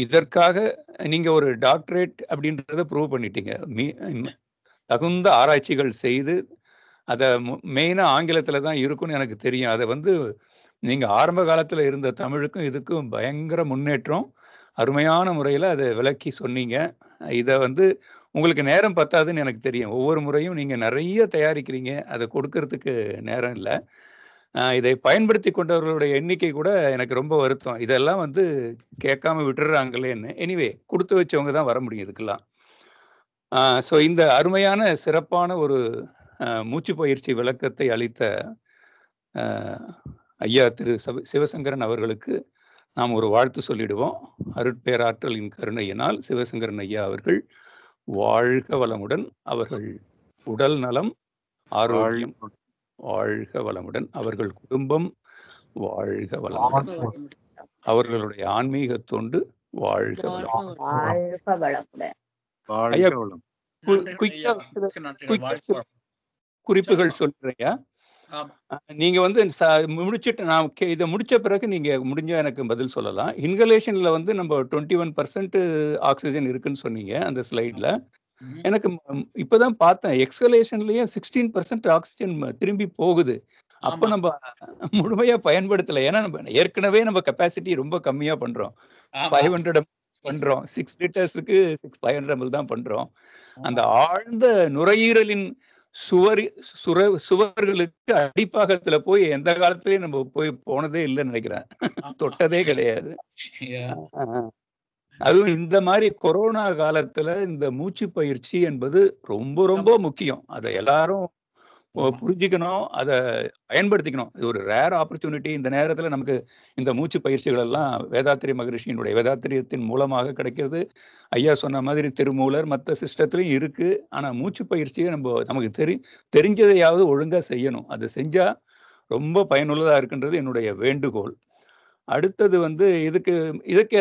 இதற்காக நீங்க ஒரு டாக்டரேட் அப்படின்றத ப்ரூவ் பண்ணிட்டீங்க. தகுந்த ஆராய்ச்சிகள் செய்து அதை மெயினா ஆங்கிலத்துல தான் இருக்கும்னு எனக்கு தெரியும். அதை வந்து நீங்க ஆரம்ப காலத்துல இருந்த தமிழுக்கும் இதுக்கும் பயங்கர முன்னேற்றம். அருமையான முறையில அதை விளக்கி சொன்னீங்க. இதை வந்து உங்களுக்கு நேரம் பத்தாதுன்னு எனக்கு தெரியும். ஒவ்வொரு முறையும் நீங்க நிறைய தயாரிக்கிறீங்க, அதை கொடுக்கறதுக்கு நேரம் இல்லை. இதை பயன்படுத்தி கொண்டவர்களுடைய எண்ணிக்கை கூட எனக்கு ரொம்ப வருத்தம். இதெல்லாம் வந்து கேட்காம விட்டுறாங்களேன்னு. எனிவே கொடுத்து வச்சவங்க தான் வர முடியும் இதுக்கெல்லாம். ஸோ இந்த அருமையான சிறப்பான ஒரு மூச்சு பயிற்சி விளக்கத்தை அளித்த ஐயா திரு சிவசங்கரன் அவர்களுக்கு நாம் ஒரு வாழ்த்து சொல்லிடுவோம். அருட்பேராற்றலின் கருணையினால் சிவசங்கரன் ஐயா அவர்கள் வாழ்க வளமுடன், அவர்கள் உடல் நலம் ஆரோக்கியம் வாழ்க வளமுடன், அவர்கள் குடும்பம் வாழ்க வளமுடன், அவர்களுடைய ஆன்மீக தொண்டு வாழ்க வளமுடன். ஐயா குறிப்புகள் சொல்றீங்க. நீங்க வந்து முடிச்சுட்டு நான் இதை முடிச்ச பிறகு நீங்க முடிஞ்சா எனக்கு பதில் சொல்லலாம். இன்ஹலேஷன்ல வந்து நம்ம 21% ஆக்சிஜன் இருக்குன்னு சொன்னீங்க அந்த ஸ்லைட்ல. எனக்கு இப்பதான் பார்த்தேன் எக்ஸ்ஹலேஷன்லயும் 16% ஆக்சிஜன் திரும்பி போகுது. அப்ப நம்ம முழுமையா பயன்படுத்தல. ஏன்னா நம்ம ஏற்கனவே நம்ம கெப்பாசிட்டி ரொம்ப கம்மியா பண்றோம். 500 பண்றோம். 6 லிட்டர்ஸுக்கு 500 ml தான் பண்றோம். அந்த ஆழ்ந்த நுரையீரலின் சுவர்களுக்கு அடிப்பாகத்துல போய் எந்த காலத்திலயும் நம்ம போய் போனதே இல்லைன்னு நினைக்கிறேன். தொட்டதே கிடையாது. அதுவும் இந்த மாதிரி கொரோனா காலத்துல இந்த மூச்சு பயிற்சி என்பது ரொம்ப ரொம்ப முக்கியம். அதை எல்லாரும் புரிஞ்சுக்கணும், அதை பயன்படுத்திக்கணும். இது ஒரு ரேர் ஆப்பர்ச்சுனிட்டி. இந்த நேரத்துல நமக்கு இந்த மூச்சு பயிற்சிகள் எல்லாம் வேதாத்திரி மகரிஷியினுடைய வேதாத்திரியத்தின் மூலமாக கிடைக்கிறது. ஐயா சொன்ன மாதிரி திருமூலர் மற்ற சிஸ்டத்துலயும் இருக்கு. ஆனா மூச்சு பயிற்சியை நமக்கு தெரிஞ்சதையாவது ஒழுங்கா செய்யணும். அதை செஞ்சா ரொம்ப பயனுள்ளதா இருக்குன்றது என்னுடைய வேண்டுகோள். அடுத்தது வந்து இதுக்கு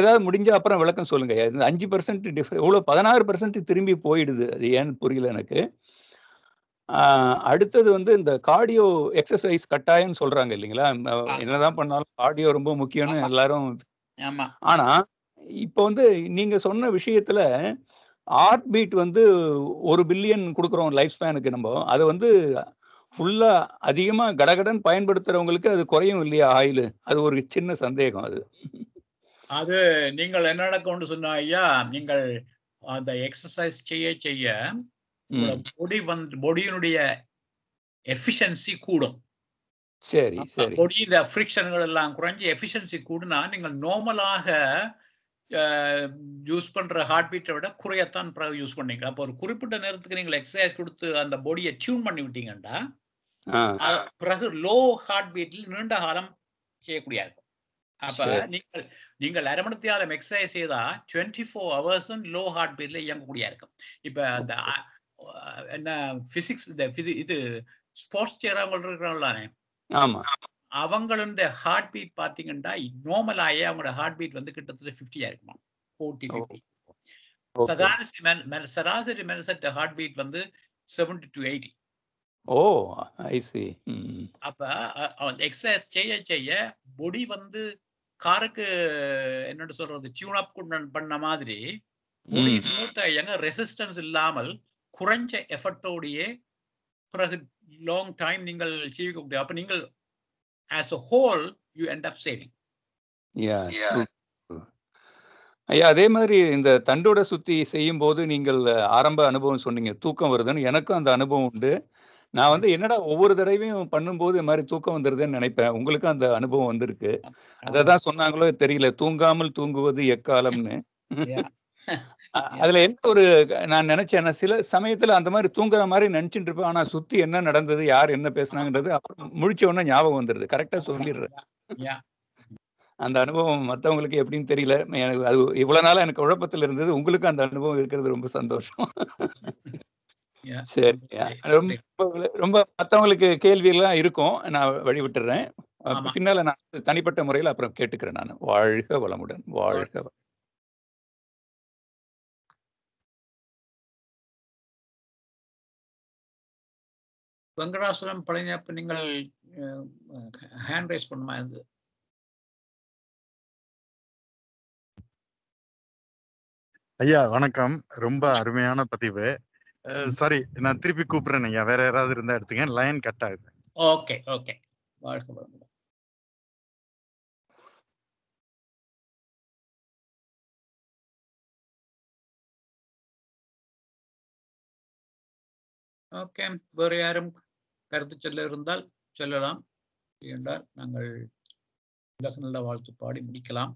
ஏதாவது முடிஞ்சா அப்புறம் விளக்கம் சொல்லுங்க. 5% இவ்வளவு 16% திரும்பி போயிடுது. அது ஏன்னு புரியல எனக்கு. அடுத்தது வந்து இந்த கார்டியோ எக்ஸசைஸ் கட்டாயம்னு சொல்றாங்க இல்லைங்களா? என்னதான் பண்ணாலும் கார்டியோ ரொம்ப முக்கியம்னு எல்லாரும். ஆனா இப்ப வந்து நீங்க சொன்ன விஷயத்துல ஹார்ட் பீட் வந்து 1 பில்லியன் கொடுக்குறோம் லைஃப் ஸ்பேனுக்கு. நம்ம அதை வந்து ஃபுல்லா அதிகமா கடகடன் பயன்படுத்துறவங்களுக்கு அது குறையும் இல்லையா ஆயுள்? அது ஒரு சின்ன சந்தேகம். அது நீங்கள் என்ன நடக்கும்னு சொன்னா ஐயா, நீங்கள் அந்த எக்ஸசைஸ் செய்ய பொடியினுடைய எஃபிஷியன்சி கூடும். சரி சரி. பொடியில ஃப்ரிக்ஷன்கள் எல்லாம் குறைஞ்சி எஃபிஷியன்சி கூடுனா நீங்கள் நார்மலாக யூஸ் பண்ற ஹார்ட் பீட்டை விட குறையத்தான் யூஸ் பண்ணீங்க. அப்போ ஒரு குறிப்பிட்ட நேரத்துக்கு நீங்கள் எக்ஸசைஸ் கொடுத்து அந்த பாடியை டியூன் பண்ணி விட்டீங்கன்னா பிறகு லோ ஹார்ட் பீட்டில் நீண்ட காலம் செய்யக்கூடிய இருக்கும். அப்ப நீங்கள் அரை மணி நேரம் எக்ஸசைஸ் செய்தா 24 hours லோ ஹார்ட் பீட்ல இயங்கக்கூடிய இருக்கும். இப்ப அந்த என்ன பிசிக்ஸ் இது ஸ்போர்ட்ஸ் செய்யறவங்க இருக்கிறாங்களே, அவங்களோட ஹார்ட் பீட் பாத்தீங்கன்னா நார்மலாயே அவங்களோட ஹார்ட் பீட் வந்து கிட்டத்தட்ட 50 இருக்குமா, 40-50. சராசரி மனுஷன் ஹார்ட் பீட் வந்து 70 to 80. அப்ப எக்ஸசைஸ் செய்ய பொடி வந்து காருக்கு என்னன்னு சொல்றது டியூன் அப் பண்ண மாதிரி பொடி ஸ்மூத்தா இயங்க, ரெசிஸ்டன்ஸ் இல்லாமல் குறைஞ்ச எஃபர்ட்டோடையே பிறகு லாங் டைம் நீங்கள் ஜீவிக்க முடியும். அப்ப நீங்கள் as a whole you end up saving. ஐயா அதே மாதிரி இந்த தண்டோட சுத்தி செய்யும் போது நீங்கள் ஆரம்ப அனுபவம் சொன்னீங்க தூக்கம் வருதுன்னு. எனக்கும் அந்த அனுபவம் உண்டு. நான் வந்து என்னடா ஒவ்வொரு தடவையும் பண்ணும்போது இந்த மாதிரி தூக்கம் வந்துருதுன்னு நினைப்பேன். உங்களுக்கும் அந்த அனுபவம் வந்திருக்கு. அததான் சொன்னாங்களோ தெரியல, தூங்காமல் தூங்குவது எக்காலம்னு. அதுல என்ன ஒரு நான் நினைச்சேன், சில சமயத்துல அந்த மாதிரி தூங்குற மாதிரி நினைச்சுட்டு இருப்பேன். ஆனா சுத்தி என்ன நடந்தது, யார் என்ன பேசுனாங்கன்றது அப்புறம் முழிச்ச உடனே ஞாபகம் வந்துருது. கரெக்டா சொல்லிடுறேன். அந்த அனுபவம் மற்றவங்களுக்கு எப்படின்னு தெரியல. எனக்கு அது இவ்வளவு நாளா எனக்கு குழப்பத்தில் இருந்தது. உங்களுக்கு அந்த அனுபவம் இருக்கிறது ரொம்ப சந்தோஷம். சரி, ரொம்ப மற்றவங்களுக்கு கேள்வி எல்லாம் இருக்கும், நான் வழி விட்டுறேன். பின்னால நான் தனிப்பட்ட முறையில் அப்புறம் கேட்டுக்கிறேன். நான் வாழ்க வளமுடன். வாழ்க. வெங்கடாசுரம் பழனியப்ப நீங்கள் ஹேண்ட் ரைஸ் பண்ணுமா? இருந்து ஐயா வணக்கம். ரொம்ப அருமையான பதிவு. சாரி, நான் திருப்பி கூப்பிடுறேன் ஐயா. வேற யாராவது இருந்தா எடுத்துங்க. லைன் கட் ஆகுது. ஓகே ஓகே, வாழ்க வளமுடன். ஓகே, வேறு யாரும் கருத்து சொல்ல இருந்தால் சொல்லலாம். என்றால் நாங்கள் உலக நல்ல வாழ்த்து பாடி முடிக்கலாம்.